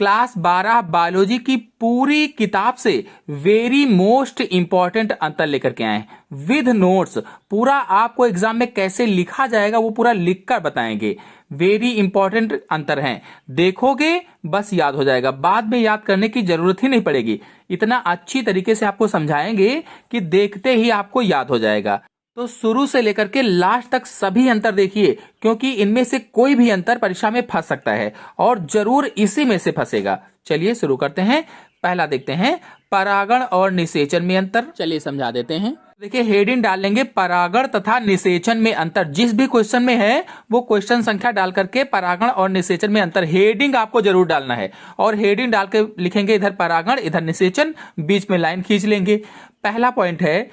Class 12 biology की पूरी किताब से वेरी मोस्ट इंपॉर्टेंट अंतर लेकर के आए विद नोट्स। पूरा आपको एग्जाम में कैसे लिखा जाएगा वो पूरा लिखकर बताएंगे। वेरी इंपॉर्टेंट अंतर हैं, देखोगे बस याद हो जाएगा, बाद में याद करने की जरूरत ही नहीं पड़ेगी। इतना अच्छी तरीके से आपको समझाएंगे कि देखते ही आपको याद हो जाएगा। तो शुरू से लेकर के लास्ट तक सभी अंतर देखिए, क्योंकि इनमें से कोई भी अंतर परीक्षा में फंस सकता है और जरूर इसी में से फंसेगा। चलिए शुरू करते हैं। पहला देखते हैं परागण और निषेचन में अंतर। चलिए समझा देते हैं। देखिए हेडिंग डाल लेंगे परागण तथा निषेचन में अंतर। जिस भी क्वेश्चन में है वो क्वेश्चन संख्या डाल करके परागण और निषेचन में अंतर हेडिंग आपको जरूर डालना है। और हेडिंग डाल के लिखेंगे इधर परागण इधर निषेचन, बीच में लाइन खींच लेंगे। पहला पॉइंट है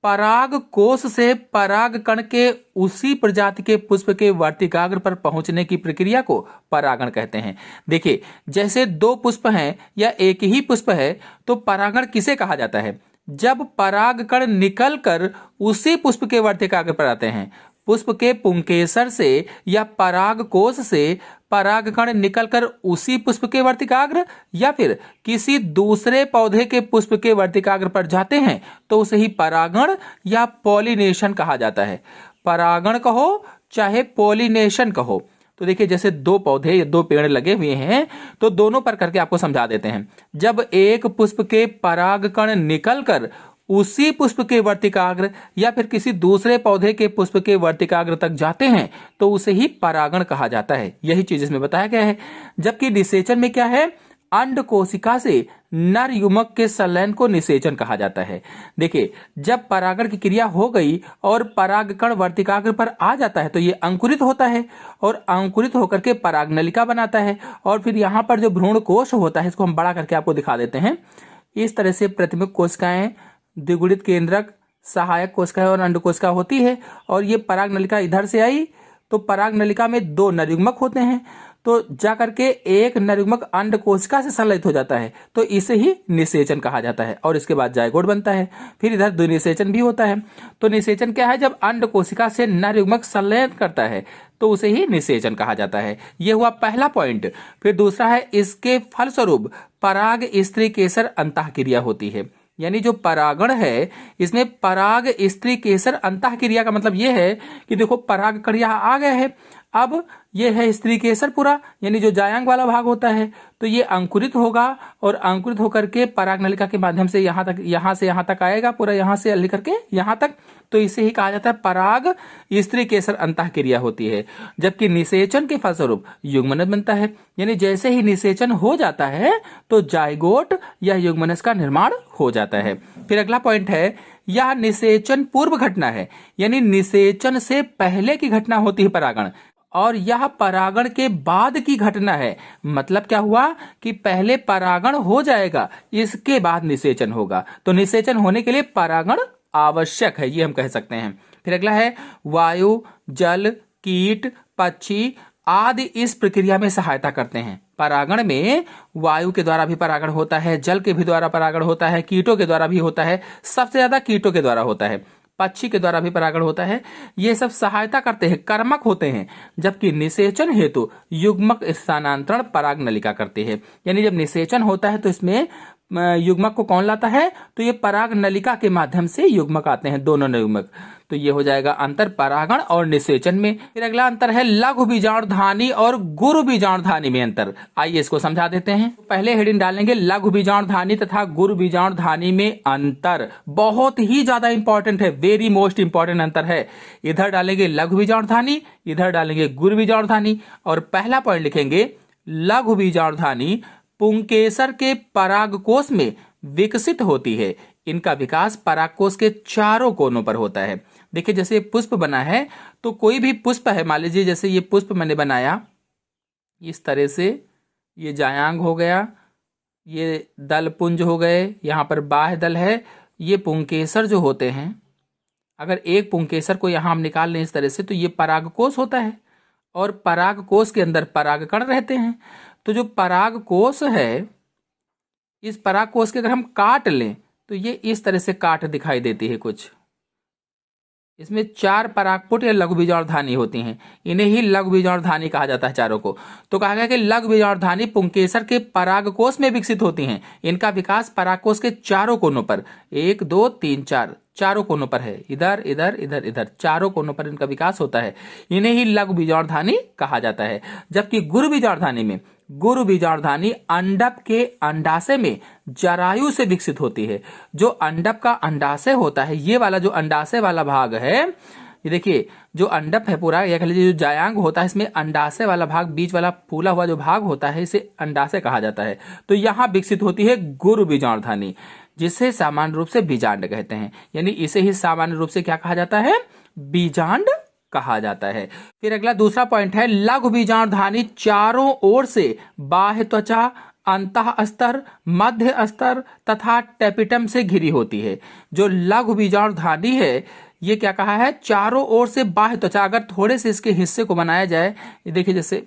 पराग कोश से पराग कण के उसी प्रजाति के पुष्प के वर्तिकाग्र पर पहुंचने की प्रक्रिया को परागण कहते हैं। देखिए जैसे दो पुष्प हैं या एक ही पुष्प है तो परागण किसे कहा जाता है? जब पराग कण निकलकर उसी पुष्प के वर्तिकाग्र पर आते हैं। पुष्प के पुंकेसर से या पराग कोश से पराग कण निकलकर उसी पुष्प के वर्तिकाग्र या फिर किसी दूसरे पौधे के पुष्प के वर्तिकाग्र पर जाते हैं तो उसे ही परागण या पॉलिनेशन कहा जाता है। परागण कहो चाहे पॉलिनेशन कहो। तो देखिए जैसे दो पौधे या दो पेड़ लगे हुए हैं तो दोनों पर करके आपको समझा देते हैं। जब एक पुष्प के पराग कण निकलकर उसी पुष्प के वर्तिकाग्र या फिर किसी दूसरे पौधे के पुष्प के वर्तिकाग्र तक जाते हैं तो उसे ही परागण कहा जाता है। यही चीज इसमें बताया गया है। जबकि निषेचन में क्या है? अंड कोशिका से नर युग्मक के संलयन को निषेचन कहा जाता है। देखिए जब परागण की क्रिया हो गई और परागकण वर्तिकाग्र पर आ जाता है तो ये अंकुरित होता है और अंकुरित होकर के परागनलिका बनाता है। और फिर यहाँ पर जो भ्रूण कोश होता है इसको हम बड़ा करके आपको दिखा देते हैं। इस तरह से प्रतिमुख कोशिकाएं, द्विगुणित केंद्रक, सहायक कोशिका और अंड कोशिका होती है। और ये पराग नलिका इधर से आई तो पराग नलिका में दो नरयुग्मक होते हैं तो जाकर के एक नरयुग्मक अंड कोशिका से संलयित हो जाता है तो इसे ही निषेचन कहा जाता है। और इसके बाद जायगोट बनता है। फिर इधर द्विनिषेचन भी होता है। तो निषेचन क्या है? जब अंड कोशिका से नरयुग्मक संलयन करता है तो उसे ही निषेचन कहा जाता है। यह हुआ पहला पॉइंट। फिर दूसरा है इसके फलस्वरूप पराग स्त्री केसर अंतःक्रिया होती है। यानी जो परागण है इसमें पराग स्त्री केसर अंतःक्रिया का मतलब यह है कि देखो पराग कण यहाँ आ गया है। अब ये है स्त्री केसर पूरा, यानी जो जायांग वाला भाग होता है तो ये अंकुरित होगा और अंकुरित होकर के पराग नलिका के माध्यम से यहाँ से यहाँ तक आएगा पूरा, यहाँ से लेकर के यहाँ तक। तो इसे ही कहा जाता है पराग स्त्री केसर अंतःक्रिया होती है। जबकि निषेचन के फलस्वरूप युग्मनज बनता है। यानी जैसे ही निषेचन हो जाता है तो जायगोट या युग्मनज का निर्माण हो जाता है। फिर अगला पॉइंट है यह निषेचन पूर्व घटना है। यानी निषेचन से पहले की घटना होती है परागण, और यह परागण के बाद की घटना है। मतलब क्या हुआ कि पहले परागण हो जाएगा इसके बाद निषेचन होगा। तो निषेचन होने के लिए परागण आवश्यक है, ये हम कह सकते हैं। फिर अगला है वायु, जल, कीट, पक्षी आदि इस प्रक्रिया में सहायता करते हैं। परागण में वायु के द्वारा भी परागण होता है, जल के भी द्वारा परागण होता है, कीटों के द्वारा भी होता है, सबसे ज्यादा कीटों के द्वारा होता है, पक्षी के द्वारा भी परागण होता है। ये सब सहायता करते हैं, कर्मक होते हैं। जबकि निषेचन हेतु युग्मक स्थानांतरण पराग नलिका करते हैं। यानी जब निषेचन होता है तो इसमें युग्मक को कौन लाता है? तो ये पराग नलिका के माध्यम से युग्मक आते हैं, दोनों युग्मक। तो ये हो जाएगा अंतर परागण और निषेचन में। फिर अगला अंतर है लघु बीजाणुधानी और गुरु बीजाणुधानी में अंतर। आइए इसको समझा देते हैं। पहले हेडिंग डालेंगे लघु बीजाणुधानी तथा गुरु बीजाणुधानी में अंतर। बहुत ही ज्यादा इंपॉर्टेंट है, वेरी मोस्ट इंपॉर्टेंट अंतर है। इधर डालेंगे लघु बीजाणुधानी, इधर डालेंगे गुरु बीजाणुधानी। और पहला पॉइंट लिखेंगे लघु बीजाणुधानी पुंकेसर के परागकोश में विकसित होती है। इनका विकास परागकोश के चारों कोनों पर होता है। देखिए जैसे पुष्प बना है तो कोई भी पुष्प है, मान लीजिए जैसे ये पुष्प मैंने बनाया इस तरह से, ये जायांग हो गया, ये दल पुंज हो गए, यहाँ पर बाह्य दल है। ये पुंकेसर जो होते हैं, अगर एक पुंकेसर को यहाँ हम निकाल लें इस तरह से तो ये परागकोश होता है और परागकोश के अंदर परागकण रहते हैं। तो जो परागकोश है, इस परागकोश के अगर हम काट लें तो ये इस तरह से काट दिखाई देती है कुछ। इसमें 4 परागपुट या लघु बीजाणुधानी होती हैं, इन्हें ही लघु बीजाणुधानी कहा जाता है चारों को। तो कहा गया कि लघु बीजाणुधानी पुंकेसर के परागकोश में विकसित होती हैं। इनका विकास परागकोश के चारों कोनों पर, 1 2 3 4 चारों कोनों पर है, इधर इधर इधर इधर चारों कोनों पर इनका विकास होता है। इन्हें ही लघु बीजाणुधानी कहा जाता है। जबकि गुरु बीजाणुधानी में, गुरु बीजाणुधानी अंडक के अंडाशय में जरायु से विकसित होती है। जो अंडक का अंडाशय होता है, ये वाला जो अंडाशय वाला भाग है, ये देखिए जो अंडक है पूरा, या कह लीजिए जो जायांग होता है, इसमें अंडाशय वाला भाग, बीच वाला फूला हुआ जो भाग होता है, इसे अंडाशय कहा जाता है। तो यहाँ विकसित होती है गुरु बीजाणुधानी, जिसे सामान्य रूप से बीजांड कहते हैं। यानी इसे ही सामान्य रूप से क्या कहा जाता है? बीजांड कहा जाता है। फिर अगला दूसरा पॉइंट है, लघु बीजाणुधानी चारों ओर से बाह्य त्वचा, अंतः स्तर, मध्य स्तर तथा टेपिटम से घिरी होती है। जो लघु बीजाणुधानी है, ये क्या कहा है? चारों ओर से बाह्य त्वचा। अगर थोड़े से इसके हिस्से को बनाया जाए, ये देखिए जैसे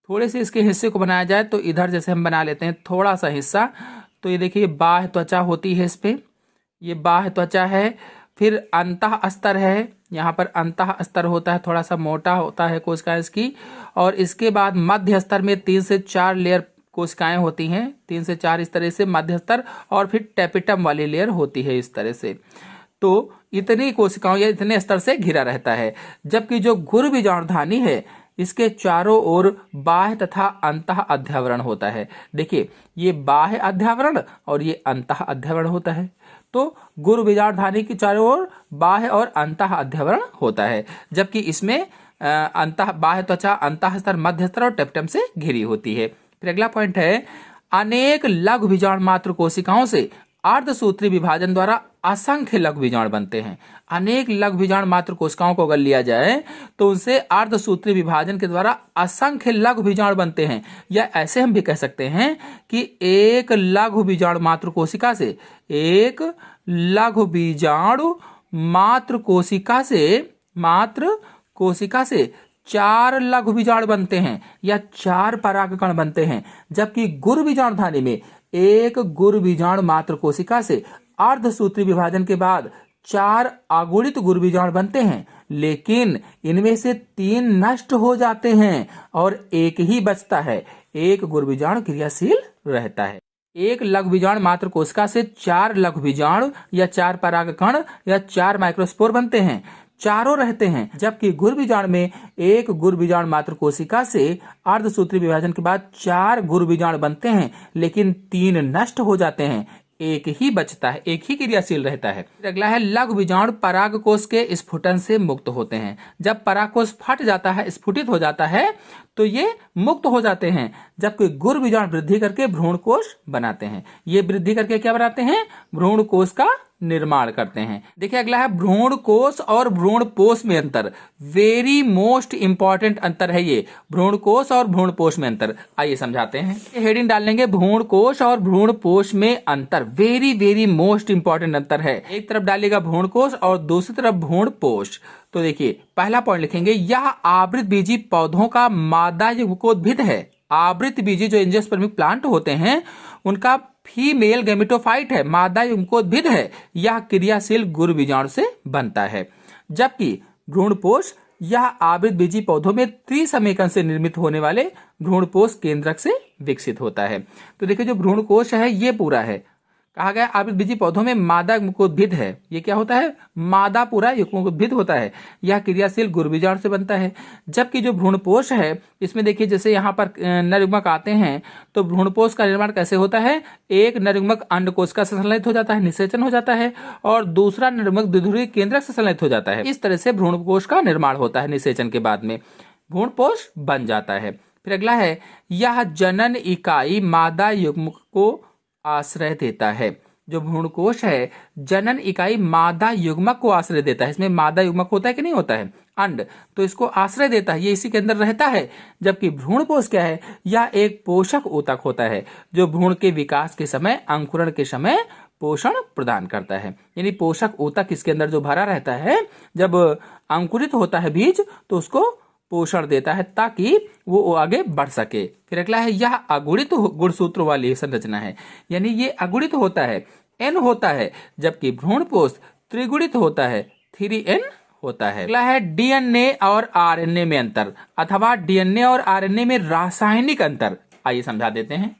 थोड़े से इसके हिस्से को बनाया जाए, तो इधर जैसे हम बना लेते हैं थोड़ा सा हिस्सा, तो ये देखिए बाह्य त्वचा होती है, इस पे ये बाह्य त्वचा है। फिर अंतः स्तर है, यहाँ पर अंतः स्तर होता है, थोड़ा सा मोटा होता है कोशिकाएं इसकी। और इसके बाद मध्य स्तर में 3 से 4 लेयर कोशिकाएं होती हैं, 3 से 4 इस तरह से मध्य स्तर, और फिर टेपिटम वाली लेयर होती है इस तरह से। तो इतनी कोशिकाओं या इतने स्तर से घिरा रहता है। जबकि जो गुरु बीजाणुधानी है, इसके चारों ओर बाह्य तथा अंतः अध्यावरण होता है। देखिए ये बाह्य अध्यावरण और ये अंतः अध्यावरण होता है। तो गुरु बीजाणुधानी की चारों ओर बाह्य और अंतः अध्यावरण होता है, जबकि इसमें अंतः बाह्य त्वचा, अंतः स्तर, मध्य स्तर और टेपिटम से घिरी होती है। फिर अगला पॉइंट है, अनेक लघु बीजाणु मात्र कोशिकाओं से अर्धसूत्री विभाजन द्वारा असंख्य लघु बीजाणु बनते हैं। अनेक लघु बीजाणु मात्र कोशिकाओं को अगर लिया जाए तो उनसे अर्धसूत्री विभाजन के द्वारा असंख्य लघु बीजाणु बनते हैं। या ऐसे हम भी कह सकते हैं कि एक लघु बीजाणु मात्र कोशिका से, एक लघु बीजाणु मात्र कोशिका से 4 लघु बीजाणु बनते हैं या 4 परागकण बनते हैं। जबकि गुरु बीजाणुधानी में एक गुरु बीजाणु मात्र कोशिका से अर्धसूत्री विभाजन के बाद 4 अगुणित गुरु बीजाणु बनते हैं, लेकिन इनमें से 3 नष्ट हो जाते हैं और एक ही बचता है। एक गुरु बीजाणु क्रियाशील रहता है। एक लघु बीजाणु मात्र कोशिका से 4 लघु बीजाणु या 4 परागकण या 4 माइक्रोस्पोर बनते हैं, चारों रहते हैं। जबकि गुरु बीजाणु में एक गुरु बीजाणु मात्र कोशिका से अर्धसूत्री विभाजन के बाद 4 गुरु बीजाणु बनते हैं, लेकिन 3 नष्ट हो जाते हैं, एक ही बचता है, एक ही क्रियाशील रहता है। अगला है, लघु बीजाणु परागकोश के स्फुटन से मुक्त होते हैं। जब परागकोश फट जाता है, स्फुटित हो जाता है, तो ये मुक्त हो जाते हैं। जबकि गुरु बीजाणु वृद्धि करके भ्रूणकोश बनाते हैं। ये वृद्धि करके क्या बनाते हैं? भ्रूणकोश का निर्माण करते हैं। देखिए अगला है, भ्रूणकोश और भ्रूणपोष में अंतर। वेरी मोस्ट इंपॉर्टेंट अंतर है ये, भ्रूणकोश और भ्रूणपोष में अंतर। आइए समझाते हैं। हेडिंग डाल लेंगे, भ्रूणकोश और भ्रूणपोष में अंतर। वेरी वेरी मोस्ट इंपॉर्टेंट अंतर है। एक तरफ डालिएगा भ्रूणकोश और दूसरी तरफ भ्रूणपोष। तो देखिए पहला पॉइंट लिखेंगे, यह आवृत बीजी पौधों का मादा युग्मकोद्भिद है। आवृत बीजी जो एंजियोस्पर्मिक प्लांट होते हैं, उनका फीमेल गैमेटोफाइट है, मादा युग्मकोद्भिद है। यह क्रियाशील गुरु बीजाणु से बनता है। जबकि भ्रूणपोष यह आवृत बीजी पौधों में त्रिसमेकन से निर्मित होने वाले भ्रूणपोष केंद्रक से विकसित होता है। तो देखिए जो भ्रूणकोश है ये पूरा है, कहा गया आवृत बीजी पौधों में मादा युग्मकोद्भिद है। ये क्या होता है? मादा पूरा युग्मकोद्भिद होता है। यह क्रियाशील गुरु बीजाणु से बनता है। जबकि जो भ्रूणपोष है, इसमें देखिए जैसे यहाँ पर नर युग्मक आते हैं, तो भ्रूणपोष का निर्माण कैसे होता है? एक नर युग्मक अंडकोशिका से संलयित हो जाता है, निषेचन हो जाता है, और दूसरा नर युग्मक द्विध्रुवीय केंद्रक से संलयित हो जाता है। इस तरह से भ्रूणकोश का निर्माण होता है। निषेचन के बाद में भ्रूणपोष बन जाता है। फिर अगला है, यह जनन इकाई मादा युग्मक को आश्रय देता है। जो भ्रूणकोश है, जनन इकाई मादा युग्मक को आश्रय देता है। इसमें मादा युग्मक होता है कि नहीं होता है? अंड, तो इसको आश्रय देता है, ये इसी के अंदर रहता है। जबकि भ्रूणपोष क्या है? यह एक पोषक ऊतक होता है, जो भ्रूण के विकास के समय, अंकुरण के समय पोषण प्रदान करता है। यानी पोषक ऊतक इसके अंदर जो भरा रहता है, जब अंकुरित होता है बीज, तो उसको पोषण देता है ताकि वो आगे बढ़ सके। फिर अगला है, यह अगुणित गुणसूत्र वाली संरचना है। यानी ये अगुणित होता है, एन होता है, जबकि भ्रूणपोष त्रिगुणित होता है, 3n होता है। अगला है डीएनए और आरएनए में अंतर अथवा डीएनए और आरएनए में रासायनिक अंतर। आइए समझा देते हैं।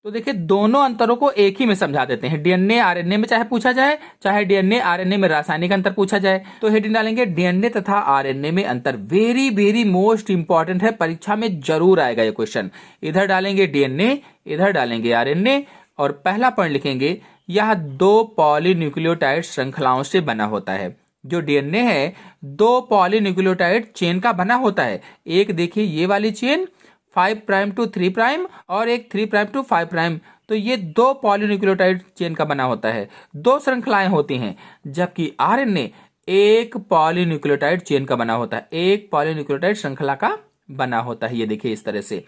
तो देखिए दोनों अंतरों को एक ही में समझा देते हैं। डीएनए आरएनए में चाहे पूछा जाए, चाहे डीएनए आरएनए में रासायनिक अंतर पूछा जाए। तो हेडिंग डालेंगे डीएनए तथा आरएनए में अंतर। वेरी वेरी मोस्ट इंपॉर्टेंट है, परीक्षा में जरूर आएगा ये क्वेश्चन। इधर डालेंगे डीएनए, इधर डालेंगे आरएनए और पहला पॉइंट लिखेंगे यह 2 पॉलीन्यूक्लियोटाइड श्रृंखलाओं से बना होता है। जो डीएनए है 2 पॉलीन्यूक्लियोटाइड चेन का बना होता है। एक देखिए ये वाली चेन 5 प्राइम टू 3 प्राइम और एक 3 प्राइम टू 5 प्राइम। तो ये 2 पॉलीन्यूक्लियोटाइड चेन का बना होता है, 2 श्रृंखलाएं होती हैं। जबकि आरएनए एक पॉलीन्यूक्लियोटाइड चेन का बना होता है, एक पॉलीन्यूक्लियोटाइड श्रृंखला का बना होता है। ये देखिए इस तरह से।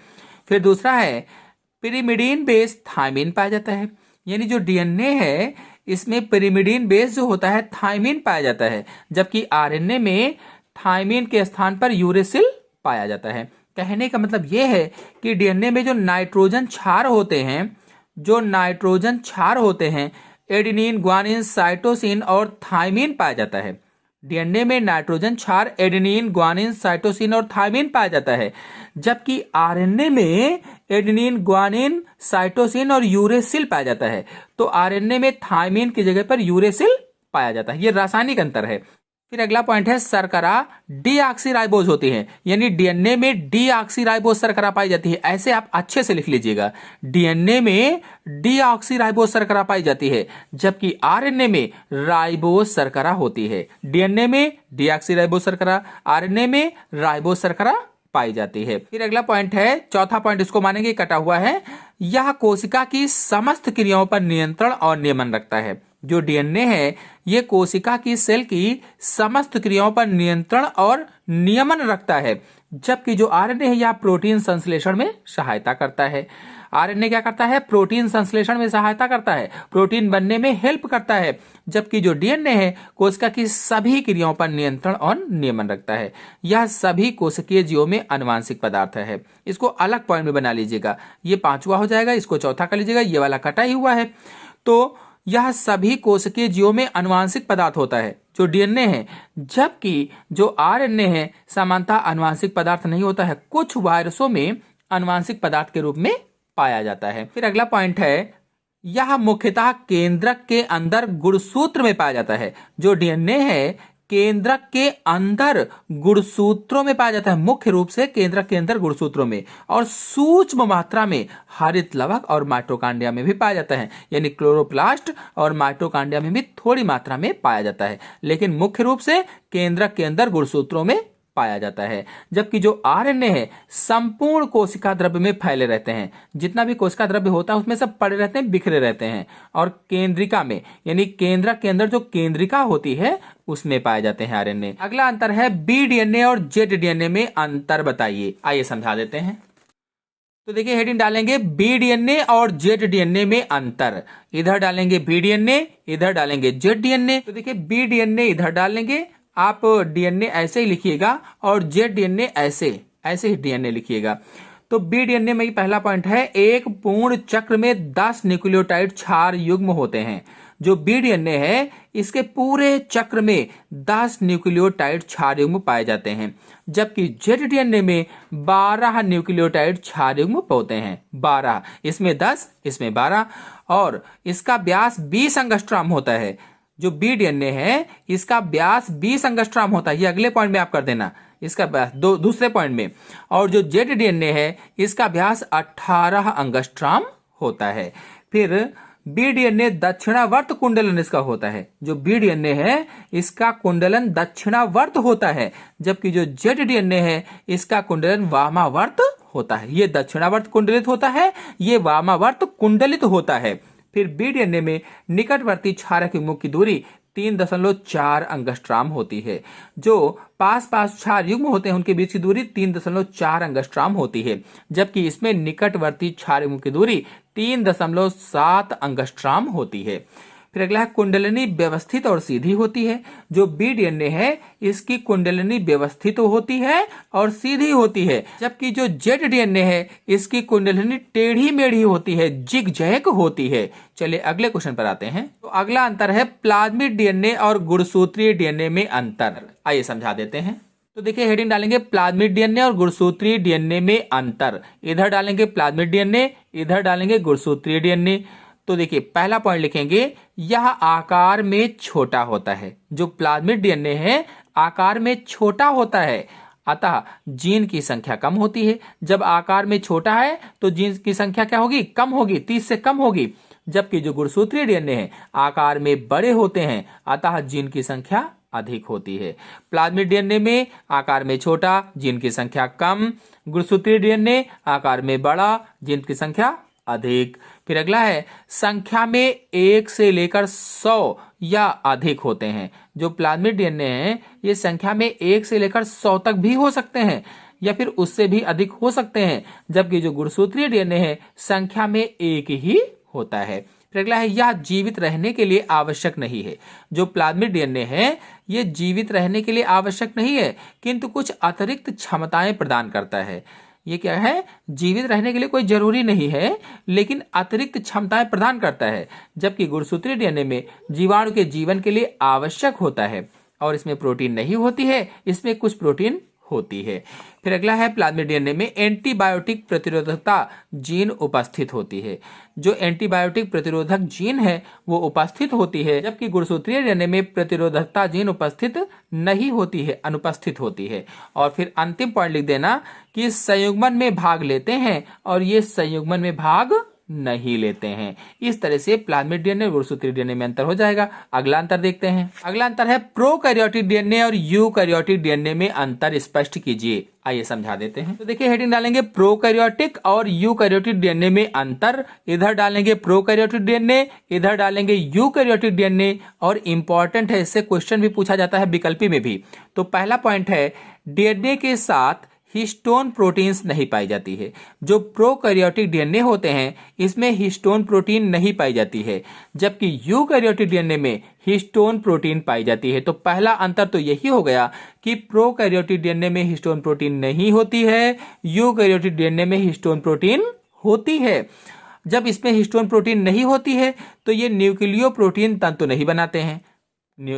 फिर दूसरा है पिरिमिडीन बेस थायमीन पाया जाता है। यानी जो डीएनए है इसमें पिरिमिडीन बेस जो होता है थायमीन पाया जाता है, जबकि आरएनए में थायमीन के स्थान पर यूरेसिल पाया जाता है। कहने का मतलब यह है कि डीएनए में जो नाइट्रोजन क्षार होते हैं, एडेनिन, ग्वानिन, साइटोसिन और थायमीन पाया जाता है। डीएनए में नाइट्रोजन क्षार एडेनिन, ग्वानिन, साइटोसिन और थायमीन पाया जाता है, जबकि आरएनए में एडेनिन, ग्वानिन, साइटोसिन और यूरेसिल पाया जाता है। तो आरएनए में थायमीन की जगह पर यूरेसिल पाया जाता है। ये रासायनिक अंतर है। फिर अगला पॉइंट है शर्करा डीऑक्सीराइबोज होती है। यानी डीएनए में डीऑक्सीराइबोज शर्करा पाई जाती है। ऐसे आप अच्छे से लिख लीजिएगा, डीएनए में डीऑक्सीराइबोज शर्करा पाई जाती है, जबकि आरएनए में राइबोज शर्करा होती है। डीएनए में डीऑक्सीराइबोज शर्करा, आरएनए में राइबोज शर्करा पाई जाती है। फिर अगला पॉइंट है, चौथा पॉइंट इसको मानेंगे कटा हुआ है, यह कोशिका की समस्त क्रियाओं पर नियंत्रण और नियमन रखता है। जो डीएनए है ये कोशिका की सेल की समस्त क्रियाओं पर नियंत्रण और नियमन रखता है, जबकि जो आरएनए है यह प्रोटीन संश्लेषण में सहायता करता है। आरएनए क्या करता है? प्रोटीन संश्लेषण में सहायता करता है, प्रोटीन बनने में हेल्प करता है, जबकि जो डीएनए है कोशिका की सभी क्रियाओं पर नियंत्रण और नियमन रखता है। यह सभी कोशिकीय जीवों में आनुवांशिक पदार्थ है। इसको अलग पॉइंट में बना लीजिएगा, ये 5वां हो जाएगा, इसको चौथा कर लीजिएगा, ये वाला कटा ही हुआ है। तो यह सभी कोशिकीय जीवों में आनुवांशिक पदार्थ होता है जो डीएनए है, जबकि जो आरएनए है सामान्यतः आनुवांशिक पदार्थ नहीं होता है, कुछ वायरसों में आनुवांशिक पदार्थ के रूप में पाया जाता है। फिर अगला पॉइंट है, यह मुख्यतः केंद्रक के अंदर गुणसूत्र में पाया जाता है। जो डीएनए है केंद्रक के अंदर गुणसूत्रों में पाया जाता है, मुख्य रूप से केंद्रक के अंदर गुणसूत्रों में, और सूक्ष्म मात्रा में हरित लवक और माइटोकांड्रिया में भी पाया जाता है। यानी क्लोरोप्लास्ट और माइटोकांड्रिया में भी थोड़ी मात्रा में पाया जाता है, लेकिन मुख्य रूप से केंद्रक के अंदर गुणसूत्रों में पाया जाता है। जबकि जो आरएनए है संपूर्ण कोशिका द्रव्य में फैले रहते हैं, जितना भी कोशिका द्रव्य होता है उसमें सब पड़े रहते हैं, बिखरे रहते हैं, और केंद्रिका में यानी केंद्रक के अंदर जो केंद्रिका होती है उसमें पाए जाते हैं आरएनए। अगला अंतर है बी डीएनए और जेड डीएनए में अंतर बताइए। आइए समझा देते हैं। तो देखिए हेडिंग डालेंगे बी डीएनए और जेड डीएनए में अंतर। इधर डालेंगे बी डीएनए, इधर डालेंगे जेड डीएनए। तो देखिए बी डीएनए इधर डालेंगे, आप डीएनए ऐसे ही लिखिएगा, और जेड डीएनए ऐसे ही डीएनए लिखिएगा। तो बी डीएनए में पहला पॉइंट है, एक पूर्ण चक्र में 10 न्यूक्लियोटाइड क्षार युग्म होते हैं। जो बी डीएनए है इसके पूरे चक्र में 10 न्यूक्लियोटाइड क्षार युग्म पाए जाते हैं, जबकि जेड डीएनए में 12 न्यूक्लियोटाइड क्षार युग्म होते हैं। 12, इसमें 10, इसमें 12, और इसका व्यास 20 एंगस्ट्रॉम होता है। जो बी डीएनए है इसका व्यास 20 एंगस्ट्रॉम होता है, ये अगले पॉइंट में आप कर देना, इसका व्यास दूसरे पॉइंट में। और जो जेड डीएनए है इसका व्यास 18 एंगस्ट्रॉम होता है। फिर बी डीएनए दक्षिणावर्त कुंडलन इसका होता है। जो बी डीएनए है इसका कुंडलन दक्षिणावर्त होता है, जबकि जो जेड डीएनए है इसका कुंडलन वामावर्त होता है। ये दक्षिणावर्त कुंडलित होता है, ये वामावर्त कुंडलित होता है। फिर बी डीएनए में निकटवर्ती क्षारक युग्मों की दूरी 3.4 एंगस्ट्रॉम होती है। जो पास क्षार युग्म होते हैं उनके बीच की दूरी 3.4 एंगस्ट्रॉम होती है, जबकि इसमें निकटवर्ती क्षार युग्मों की दूरी 3.7 एंगस्ट्रॉम होती है। फिर अगला है कुंडलिनी व्यवस्थित और सीधी होती है। जो बी डीएनए है इसकी कुंडलिनी व्यवस्थित होती है और सीधी होती है, जबकि जो जेड डीएनए है इसकी कुंडलिनी टेढ़ी मेढ़ी होती है, जिग जैग होती है। चलिए अगले क्वेश्चन पर आते हैं। तो अगला अंतर है प्लाज्मिड डीएनए और गुणसूत्रीय डीएनए में अंतर। आइए समझा देते हैं। तो देखिए हेडिंग डालेंगे प्लाज्मिड डीएनए और गुणसूत्रीय डीएनए में अंतर। इधर डालेंगे प्लाज्मिड डीएनए, इधर डालेंगे गुणसूत्रीय डीएनए। तो देखिए पहला पॉइंट लिखेंगे, यह आकार में छोटा होता है। जो प्लाज्मिड डीएनए है आकार में छोटा होता है, अतः जीन की संख्या कम होती है। जब आकार में छोटा है तो जीन की संख्या क्या होगी? कम होगी, 30 से कम होगी। जबकि जो गुणसूत्रीय डीएनए है आकार में बड़े होते हैं, अतः जीन की संख्या अधिक होती है। प्लाज्मिड डीएनए में आकार में छोटा, जीन की संख्या कम। गुणसूत्रीय डीएनए आकार में बड़ा, जीन की संख्या अधिक। फिर अगला है संख्या में 1 से लेकर 100 या अधिक होते हैं। जो प्लाज्मिड डीएनए है ये संख्या में 1 से लेकर 100 तक भी हो सकते हैं या फिर उससे भी अधिक हो सकते हैं, जबकि जो गुणसूत्रीय डीएनए है संख्या में 1 ही होता है। फिर अगला है यह जीवित रहने के लिए आवश्यक नहीं है। जो प्लाज्मिड डीएनए है ये जीवित रहने के लिए आवश्यक नहीं है, किंतु कुछ अतिरिक्त क्षमताएं प्रदान करता है। ये क्या है? जीवित रहने के लिए कोई जरूरी नहीं है, लेकिन अतिरिक्त क्षमताएं प्रदान करता है। जबकि गुणसूत्रीय डीएनए में जीवाणु के जीवन के लिए आवश्यक होता है और इसमें प्रोटीन नहीं होती है, इसमें कुछ प्रोटीन होती है। फिर अगला है प्लाज्मिड डीएनए में एंटीबायोटिक प्रतिरोधकता जीन उपस्थित होती है। जो एंटीबायोटिक प्रतिरोधक जीन है वो उपस्थित होती है, जबकि गुणसूत्रीय डीएनए में प्रतिरोधकता जीन उपस्थित नहीं होती है, अनुपस्थित होती है। और फिर अंतिम पॉइंट लिख देना कि संयुग्मन में भाग लेते हैं और ये संयुग्मन में भाग नहीं लेते हैं। इस तरह से प्लाज्मिड डीएनए और गुणसूत्रीय डीएनए में अंतर हो जाएगा। अगला अंतर देखते हैं। अगला अंतर है प्रोकैरियोटिक डीएनए और यूकैरियोटिक डीएनए में अंतर स्पष्ट कीजिए। आइए समझा देते हैं। तो देखिए हेडिंग डालेंगे प्रोकैरियोटिक और यूकैरियोटिक डीएनए में अंतर। इधर डालेंगे प्रोकैरियोटिक डीएनए, इधर डालेंगे यूकैरियोटिक डीएनए। और इंपॉर्टेंट है, इससे क्वेश्चन भी पूछा जाता है विकल्पी में भी। तो पहला पॉइंट है डीएनए के साथ हिस्टोन प्रोटीन्स नहीं पाई जाती है। जो प्रोकैरियोटिक डीएनए होते हैं इसमें हिस्टोन प्रोटीन नहीं पाई जाती है, जबकि यूकैरियोटिक डीएनए में हिस्टोन प्रोटीन पाई जाती है। तो पहला अंतर तो यही हो गया कि प्रोकैरियोटिक डीएनए में हिस्टोन प्रोटीन नहीं होती है, यूकैरियोटिक डीएनए में हिस्टोन प्रोटीन होती है। जब इसमें हिस्टोन प्रोटीन नहीं होती है तो ये न्यूक्लियो प्रोटीन तंतु नहीं बनाते हैं।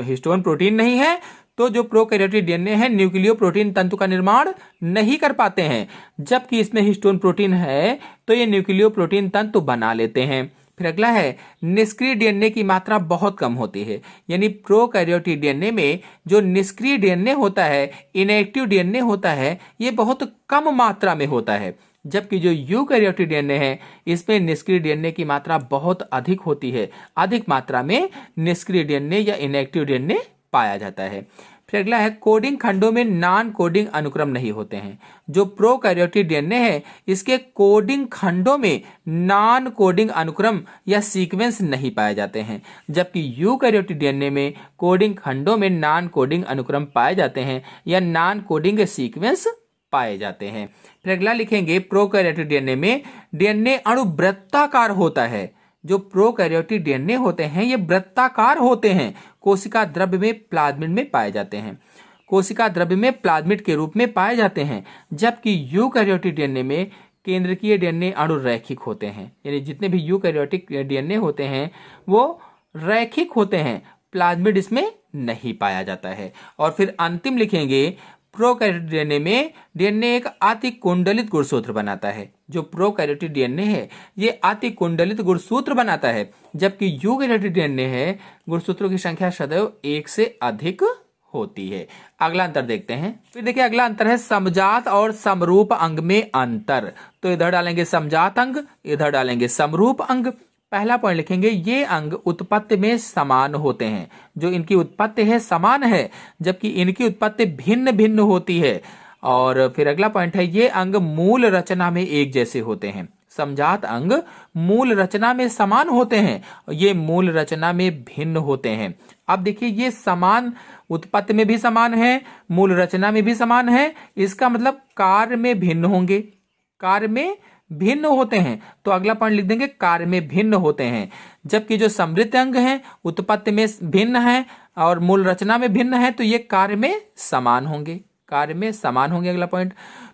हिस्टोन प्रोटीन नहीं है तो जो प्रोकैरियोटिक डीएनए है न्यूक्लियो प्रोटीन तंतु का निर्माण नहीं कर पाते हैं, जबकि इसमें हिस्टोन प्रोटीन है तो ये न्यूक्लियो प्रोटीन तंतु बना लेते हैं। फिर अगला है निष्क्रिय डीएनए की मात्रा बहुत कम होती है। यानी प्रोकैरियोटिक डीएनए में जो निष्क्रिय डीएनए होता है, इनएक्टिव डीएनए होता है, ये बहुत कम मात्रा में होता है, जबकि जो यूकैरियोटिक डीएनए है इसमें निष्क्रिय डीएनए की मात्रा बहुत अधिक होती है। अधिक मात्रा में निष्क्रिय डीएनए या इनएक्टिव डीएनए पाया जाता है। फिर अगला है कोडिंग खंडों में नॉन कोडिंग अनुक्रम नहीं होते हैं। जो प्रोकैरियोटिक डीएनए है इसके कोडिंग खंडों में नॉन कोडिंग अनुक्रम या सीक्वेंस नहीं पाए जाते हैं, जबकि यूकैरियोटिक डीएनए में कोडिंग खंडों में नॉन कोडिंग अनुक्रम पाए जाते हैं या नॉन कोडिंग सीक्वेंस पाए जाते हैं। फिर अगला लिखेंगे प्रोकैरियोटिक डीएनए में डीएनए अणु वृत्ताकार होता है। जो प्रोकैरियोटिक डीएनए होते हैं ये वृत्ताकार होते हैं, कोशिका द्रव्य में प्लाज्मिड में पाए जाते हैं, कोशिका द्रव्य में प्लाज्मिड के रूप में पाए जाते हैं। जबकि यूकैरियोटिक डीएनए में केंद्रकीय डीएनए अणु रैखिक होते हैं। यानी जितने भी यूकैरियोटिक डीएनए होते हैं वो रैखिक होते हैं, प्लाज्मिड इसमें नहीं पाया जाता है। और फिर अंतिम लिखेंगे प्रोकैरियोटिक डीएनए में डीएनए एक अतिकुंडलित गुणसूत्र बनाता है। जो प्रोकैरियोटिक डीएनए है ये अतिकुंडलित गुणसूत्र बनाता है, जबकि यूकैरियोटिक डीएनए है गुणसूत्रों की संख्या सदैव 1 से अधिक होती है। अगला अंतर देखते हैं। फिर देखिए अगला अंतर है समजात और समरूप अंग में अंतर। तो इधर डालेंगे समजात अंग, इधर डालेंगे समरूप अंग। पहला पॉइंट लिखेंगे ये अंग उत्पत्ति में समान होते हैं। जो इनकी उत्पत्ति है समान है, जबकि इनकी उत्पत्ति भिन्न भिन्न होती है। और फिर अगला पॉइंट है ये अंग मूल रचना में एक जैसे होते हैं। समजात अंग मूल रचना में समान होते हैं, ये मूल रचना में भिन्न होते हैं। अब देखिए ये समान उत्पत्ति में भी समान है, मूल रचना में भी समान है, इसका मतलब कार्य में भिन्न होंगे। कार्य में भिन्न होते हैं, तो अगला पॉइंट लिख देंगे कार्य में भिन्न होते हैं। जबकि जो समृद्धि अंग हैं उत्पत्ति में भिन्न है और मूल रचना में भिन्न है, तो ये कार्य में समान होंगे, कार्य में समान होंगे। अगला पॉइंट,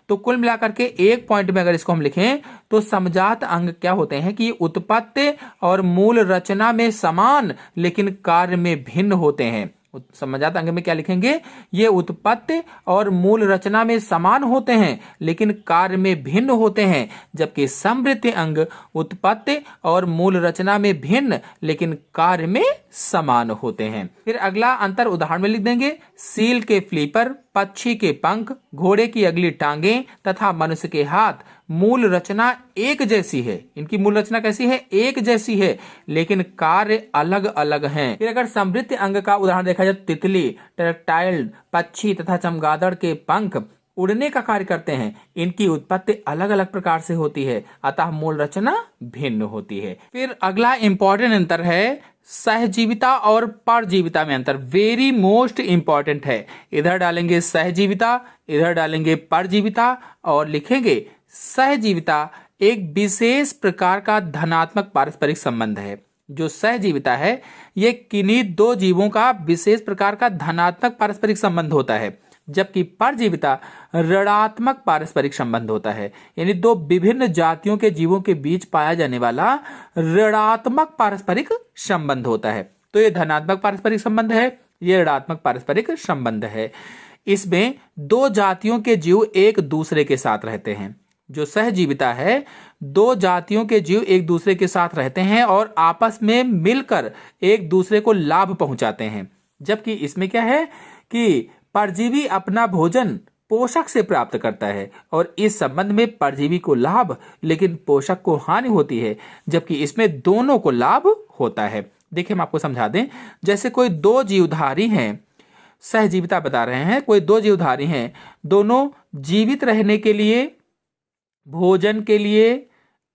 तो कुल मिलाकर के एक पॉइंट में अगर इसको हम लिखें तो समजात अंग क्या होते हैं कि उत्पत्ति और मूल रचना में समान लेकिन कार्य में भिन्न होते हैं। समजात अंग में क्या लिखेंगे, ये उत्पत्ति और मूल रचना में समान होते हैं लेकिन कार्य में भिन्न होते हैं। जबकि समृद्धि अंग उत्पत्ति और मूल रचना में भिन्न लेकिन कार्य में समान होते हैं। फिर अगला अंतर उदाहरण में लिख देंगे, सील के फ्लीपर, पक्षी के पंख, घोड़े की अगली टांगें तथा मनुष्य के हाथ मूल रचना एक जैसी है। इनकी मूल रचना कैसी है, एक जैसी है लेकिन कार्य अलग अलग हैं। फिर अगर समृद्धि अंग का उदाहरण देखा जाए, तितली, टैक्टाइल, पक्षी तथा चमगादड़ के पंख उड़ने का कार्य करते हैं। इनकी उत्पत्ति अलग अलग प्रकार से होती है, अतः मूल रचना भिन्न होती है। फिर अगला इंपॉर्टेंट अंतर है सहजीविता और परजीविता में अंतर, वेरी मोस्ट इंपॉर्टेंट है। इधर डालेंगे सहजीविता, इधर डालेंगे परजीविता और लिखेंगे सहजीविता एक विशेष प्रकार का धनात्मक पारस्परिक संबंध है। जो सहजीविता है ये किन्हीं दो जीवों का विशेष प्रकार का धनात्मक पारस्परिक संबंध होता है, जबकि परजीविता ऋणात्मक पारस्परिक संबंध होता है। यानी दो विभिन्न जातियों के जीवों के बीच पाया जाने वाला ऋणात्मक पारस्परिक संबंध होता है। तो ये धनात्मक पारस्परिक संबंध है, ये ऋणात्मक पारस्परिक संबंध है। इसमें दो जातियों के जीव एक दूसरे के साथ रहते हैं। जो सहजीविता है, दो जातियों के जीव एक दूसरे के साथ रहते हैं और आपस में मिलकर एक दूसरे को लाभ पहुंचाते हैं। जबकि इसमें क्या है कि परजीवी अपना भोजन पोषक से प्राप्त करता है और इस संबंध में परजीवी को लाभ लेकिन पोषक को हानि होती है, जबकि इसमें दोनों को लाभ होता है। देखिए हम आपको समझा दें, जैसे कोई दो जीवधारी हैं, सहजीविता बता रहे हैं, कोई दो जीवधारी हैं, दोनों जीवित रहने के लिए, भोजन के लिए,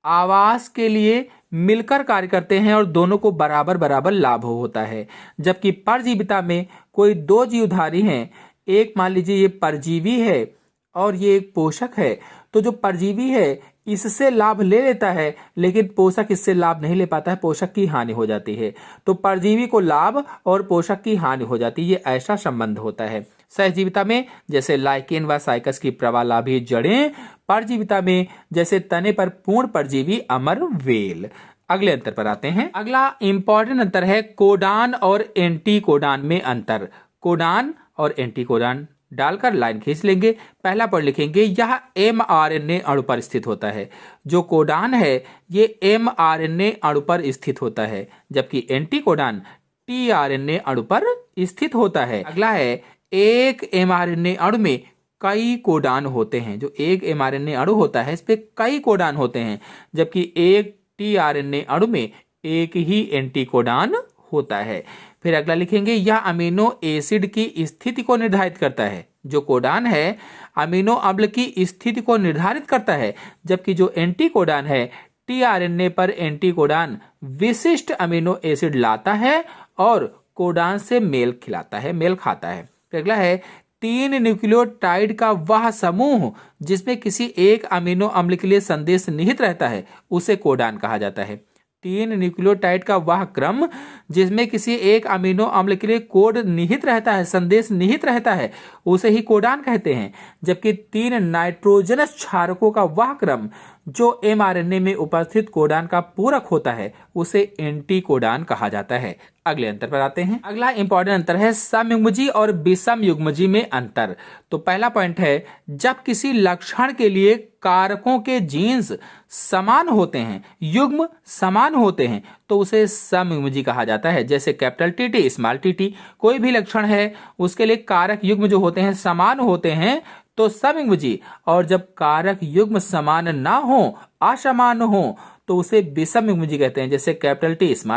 आवास के लिए मिलकर कार्य करते हैं और दोनों को बराबर बराबर लाभ होता है। जबकि परजीविता में कोई दो जीवधारी हैं, एक मान लीजिए ये परजीवी है और ये एक पोषक है, तो जो परजीवी है इससे लाभ ले लेता है लेकिन पोषक इससे लाभ नहीं ले पाता है, पोषक की हानि हो जाती है। तो परजीवी को लाभ और पोषक की हानि हो जाती है, ये ऐसा संबंध होता है। सहजीविता में जैसे लाइकेन व साइकस की प्रवालाभी जड़ें, परजीविता में जैसे तने पर पूर्ण परजीवी अमर वेल। अगले अंतर पर आते हैं। अगला इंपॉर्टेंट अंतर है कोडान और एंटी कोडान में अंतर। कोडान और एंटी कोडान डालकर लाइन खींच लेंगे। पहला पॉइंट लिखेंगे, यह mRNA अणु पर स्थित होता है। जो कोडान है ये mRNA अणु पर स्थित होता है, जबकि एंटी कोडान tRNA अणु पर स्थित होता है। अगला है, एक mRNA अणु में कई कोडान होते हैं। जो एक mRNA अणु होता है इस पे कई कोडान होते हैं, जबकि एक tRNA अणु में एक ही एंटी कोडान होता है। फिर अगला लिखेंगे, यह अमीनो एसिड की स्थिति को निर्धारित करता है। जो कोडान है अमीनो अम्ल की स्थिति को निर्धारित करता है, जबकि जो एंटी कोडान है tRNA पर एंटी कोडान विशिष्ट अमीनो एसिड लाता है और कोडान से मेल खाता है। फिर अगला है, तीन न्यूक्लियोटाइड का वह समूह जिसमें किसी एक अमीनो अम्ल के लिए संदेश निहित रहता है उसे कोडान कहा जाता है। तीन न्यूक्लियोटाइड का वह क्रम जिसमें किसी एक अमीनो अम्ल के लिए कोड निहित रहता है, संदेश निहित रहता है, उसे ही कोडान कहते हैं। जबकि तीन नाइट्रोजनस क्षारकों का वह क्रम जो mRNA में उपस्थित कोडान का पूरक होता है उसे एंटी कोडान कहा जाता है। अगले अंतर पर आते हैं। अगला इंपॉर्टेंट अंतर है समयुग्मजी और विषम युग्मजी में अंतर। तो पहला पॉइंट है, जब किसी लक्षण के लिए कारकों के जीन्स समान होते हैं, युग्म समान होते हैं, तो उसे समयुग्मजी कहा जाता है। जैसे कैपिटल टी, स्मॉल टी, कोई भी लक्षण है उसके लिए कारक युग्म जो होते हैं समान होते हैं तो समयुग्मजी, और जब कारक युग्म समान ना हो, असमान हो, तो उसे विषम युग्मजी कहते हैं। जैसे capital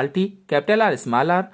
T, capital R, small R.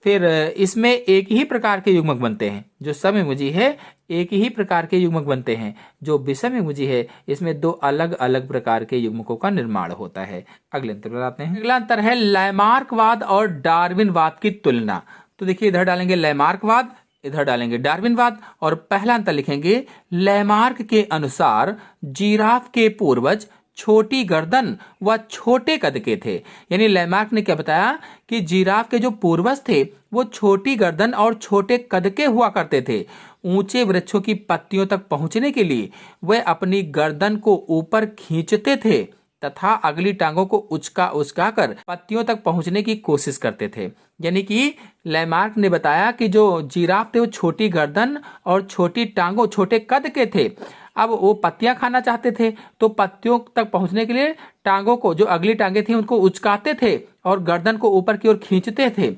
फिर इसमें एक ही प्रकार के युग्मक बनते हैं। जो समयुग्मजी है एक ही प्रकार के युग्मक बनते हैं, जो विषम युग्मजी है इसमें दो अलग अलग प्रकार के युग्मकों का निर्माण होता है। अगले अंतर पर आते हैं। अगला अंतर है लैमार्कवाद और डार्विनवाद की तुलना। तो देखिए, इधर डालेंगे लैमार्कवाद, इधर डालेंगे डार्विनवाद, और पहला अंतर लिखेंगे, लैमार्क के अनुसार जिराफ के पूर्वज छोटी गर्दन व छोटे कद के थे। यानी लैमार्क ने क्या बताया कि जिराफ के जो पूर्वज थे वो छोटी गर्दन और छोटे कद के हुआ करते थे। ऊंचे वृक्षों की पत्तियों तक पहुंचने के लिए वे अपनी गर्दन को ऊपर खींचते थे तथा अगली टांगों को उचका कर पत्तियों तक पहुंचने की कोशिश करते थे। यानी कि लैमार्क ने बताया कि जो जिराफ थे वो छोटी गर्दन और छोटी टांगों, छोटे कद के थे। अब वो पत्तियां खाना चाहते थे तो पत्तियों तक पहुंचने के लिए टांगों को, जो अगली टांगे थी उनको उचकाते थे और गर्दन को ऊपर की ओर खींचते थे।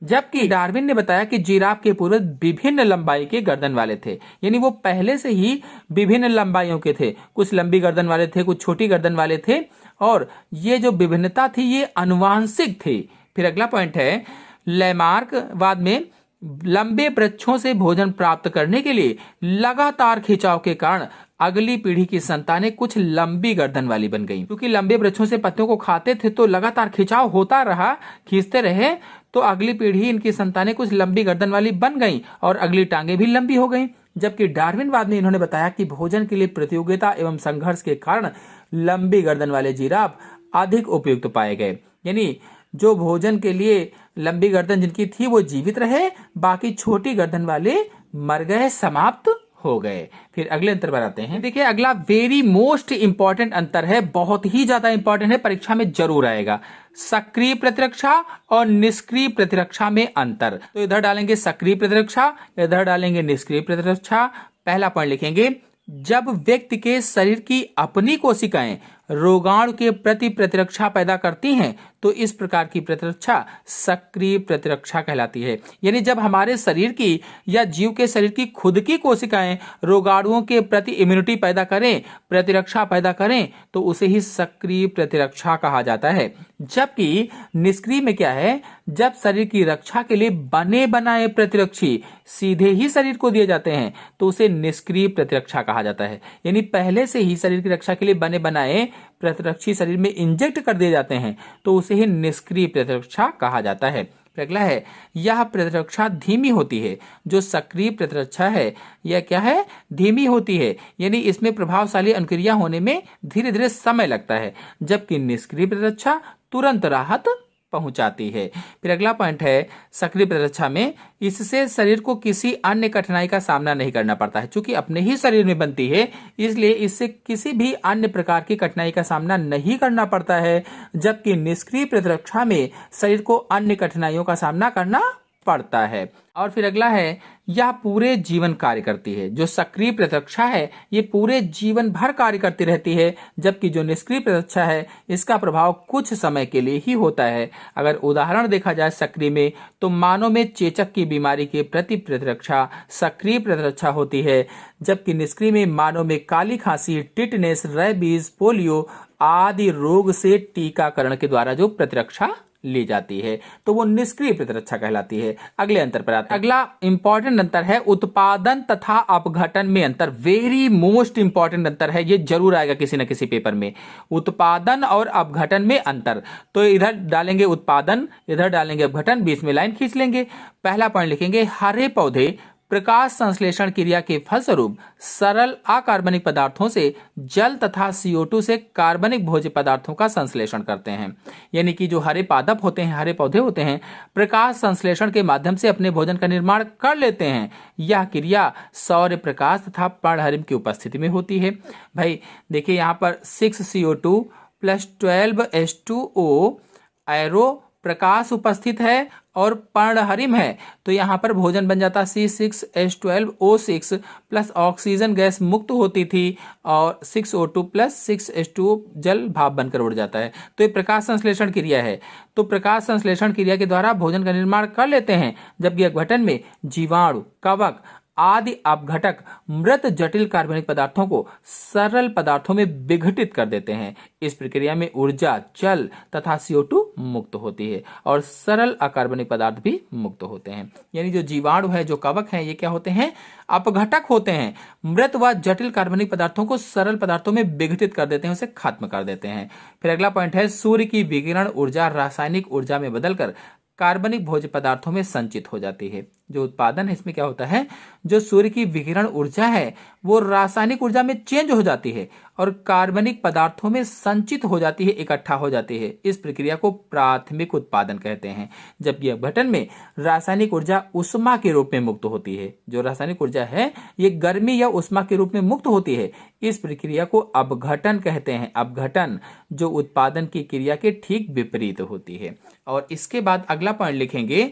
जबकि डार्विन ने बताया कि जिराफ के पूर्वज विभिन्न लंबाई के गर्दन वाले थे। यानी वो पहले से ही विभिन्न लंबाइयों के थे, कुछ लंबी गर्दन वाले थे, कुछ छोटी गर्दन वाले थे, और ये जो विभिन्नता थी ये आनुवांशिक थी। फिर अगला पॉइंट है, लैमार्क बाद में लंबे वृक्षों से भोजन प्राप्त करने के लिए लगातार खिंचाव के कारण अगली पीढ़ी की संतानें कुछ लंबी गर्दन वाली बन गईं। क्योंकि लंबे वृक्षों से पत्तियों को खाते थे तो लगातार खिंचाव होता रहा, खींचते रहे, तो अगली पीढ़ी, इनकी संतानें कुछ लंबी गर्दन वाली बन गईं और अगली टांगे भी लंबी हो गईं। जबकि डार्विन बाद में इन्होंने बताया कि भोजन के लिए प्रतियोगिता एवं संघर्ष के कारण लंबी गर्दन वाले जिराफ अधिक उपयुक्त पाए गए। यानी जो भोजन के लिए लंबी गर्दन जिनकी थी वो जीवित रहे, बाकी छोटी गर्दन वाले मर गए, समाप्त हो गए। फिर अगले अंतर पर आते हैं। देखिए अगला वेरी मोस्ट इंपॉर्टेंट अंतर है, बहुत ही ज्यादा इंपॉर्टेंट है, परीक्षा में जरूर आएगा। सक्रिय प्रतिरक्षा और निष्क्रिय प्रतिरक्षा में अंतर। तो इधर डालेंगे सक्रिय प्रतिरक्षा, इधर डालेंगे निष्क्रिय प्रतिरक्षा। पहला पॉइंट लिखेंगे, जब व्यक्ति के शरीर की अपनी कोशिकाएं रोगाणु के प्रति प्रतिरक्षा पैदा करती हैं तो इस प्रकार की प्रतिरक्षा सक्रिय प्रतिरक्षा कहलाती है। यानी जब हमारे शरीर की या जीव के शरीर की खुद की कोशिकाएं रोगाणुओं के प्रति इम्यूनिटी पैदा करें, प्रतिरक्षा पैदा करें, तो उसे ही सक्रिय प्रतिरक्षा कहा जाता है। जबकि निष्क्रिय में क्या है, जब शरीर की रक्षा के लिए बने बनाए प्रतिरक्षी सीधे ही शरीर को दिए जाते हैं तो उसे निष्क्रिय प्रतिरक्षा कहा जाता है। यानी पहले से ही शरीर की रक्षा के लिए बने बनाए प्रतिरक्षी शरीर में इंजेक्ट कर दिए जाते हैं तो उसे ही निष्क्रिय प्रतिरक्षा कहा जाता है। अगला है, यह प्रतिरक्षा धीमी होती है। जो सक्रिय प्रतिरक्षा है यह क्या है, धीमी होती है। यानी इसमें प्रभावशाली अनुक्रिया होने में धीरे धीरे समय लगता है, जबकि निष्क्रिय प्रतिरक्षा तुरंत राहत पहुंचाती है। फिर अगला पॉइंट है, सक्रिय प्रतिरक्षा में इससे शरीर को किसी अन्य कठिनाई का सामना नहीं करना पड़ता है। चूंकि अपने ही शरीर में बनती है इसलिए इससे किसी भी अन्य प्रकार की कठिनाई का सामना नहीं करना पड़ता है। जबकि निष्क्रिय प्रतिरक्षा में शरीर को अन्य कठिनाइयों का सामना करना पड़ता है। और फिर अगला है, यह पूरे जीवन कार्य करती है। जो सक्रिय प्रतिरक्षा है ये पूरे जीवन भर कार्य करती रहती है, जबकि जो निष्क्रिय प्रतिरक्षा है इसका प्रभाव कुछ समय के लिए ही होता है। अगर उदाहरण देखा जाए सक्रिय में, तो मानव में चेचक की बीमारी के प्रति प्रतिरक्षा सक्रिय प्रतिरक्षा होती है, जबकि निष्क्रिय में मानव में काली खांसी, टिटनेस, रेबीज, पोलियो आदि रोग से टीकाकरण के द्वारा जो प्रतिरक्षा ली जाती है तो वो निष्क्रिय प्रतिरक्षा कहलाती है। अगले अंतर पर आते हैं। अगला इंपॉर्टेंट अंतर है उत्पादन तथा अपघटन में अंतर। वेरी मोस्ट इंपॉर्टेंट अंतर है, ये जरूर आएगा किसी न किसी पेपर में। उत्पादन और अपघटन में अंतर। तो इधर डालेंगे उत्पादन, इधर डालेंगे अपघटन, बीच में लाइन खींच लेंगे। पहला पॉइंट लिखेंगे, हरे पौधे प्रकाश संश्लेषण क्रिया के फलस्वरूप सरल अकार्बनिक पदार्थों से जल तथा CO2 से कार्बनिक भोज्य पदार्थों का संश्लेषण करते हैं। यानी कि जो हरे पादप होते हैं, हरे पौधे होते हैं, प्रकाश संश्लेषण के माध्यम से अपने भोजन का निर्माण कर लेते हैं। यह क्रिया सौर्य प्रकाश तथा पर्णहरिम की उपस्थिति में होती है। भाई देखिए यहाँ पर 6CO2 + 12H2O एरो प्रकाश उपस्थित है और पर्णहरिम है, तो यहाँ पर भोजन बन जाता C6H12O6 प्लस ऑक्सीजन गैस मुक्त होती थी और 6O2 + 6H2O जल भाप बनकर उड़ जाता है। तो ये प्रकाश संश्लेषण क्रिया है। तो प्रकाश संश्लेषण क्रिया के द्वारा भोजन का निर्माण कर लेते हैं, जबकि अपघटन में जीवाणु, कवक आदि अपघटक मृत जटिल कार्बनिक पदार्थों को सरल पदार्थों में विघटित कर देते हैं। इस प्रक्रिया में ऊर्जा, जल तथा CO2 मुक्त होती है और सरल अकार्बनिक पदार्थ भी मुक्त होते हैं। यानी जो जीवाणु है, जो कवक हैं, ये क्या होते हैं, अपघटक होते हैं। मृत व जटिल कार्बनिक पदार्थों को सरल पदार्थों में विघटित कर देते हैं, उसे खत्म कर देते हैं। फिर अगला पॉइंट है, सूर्य की विकिरण ऊर्जा रासायनिक ऊर्जा में बदलकर कार्बनिक भोज्य पदार्थों में संचित हो जाती है। जो उत्पादन है इसमें क्या होता है, जो सूर्य की विकिरण ऊर्जा है वो रासायनिक ऊर्जा में चेंज हो जाती है और कार्बनिक पदार्थों में संचित हो जाती है, इकट्ठा हो जाती है। इस प्रक्रिया को प्राथमिक उत्पादन कहते हैं। जबकि अपघटन में रासायनिक ऊर्जा उष्मा के रूप में मुक्त होती है। जो रासायनिक ऊर्जा है ये गर्मी या उष्मा के रूप में मुक्त होती है। इस प्रक्रिया को अपघटन कहते हैं। अपघटन जो उत्पादन की क्रिया के ठीक विपरीत होती है। और इसके बाद अगला पॉइंट लिखेंगे,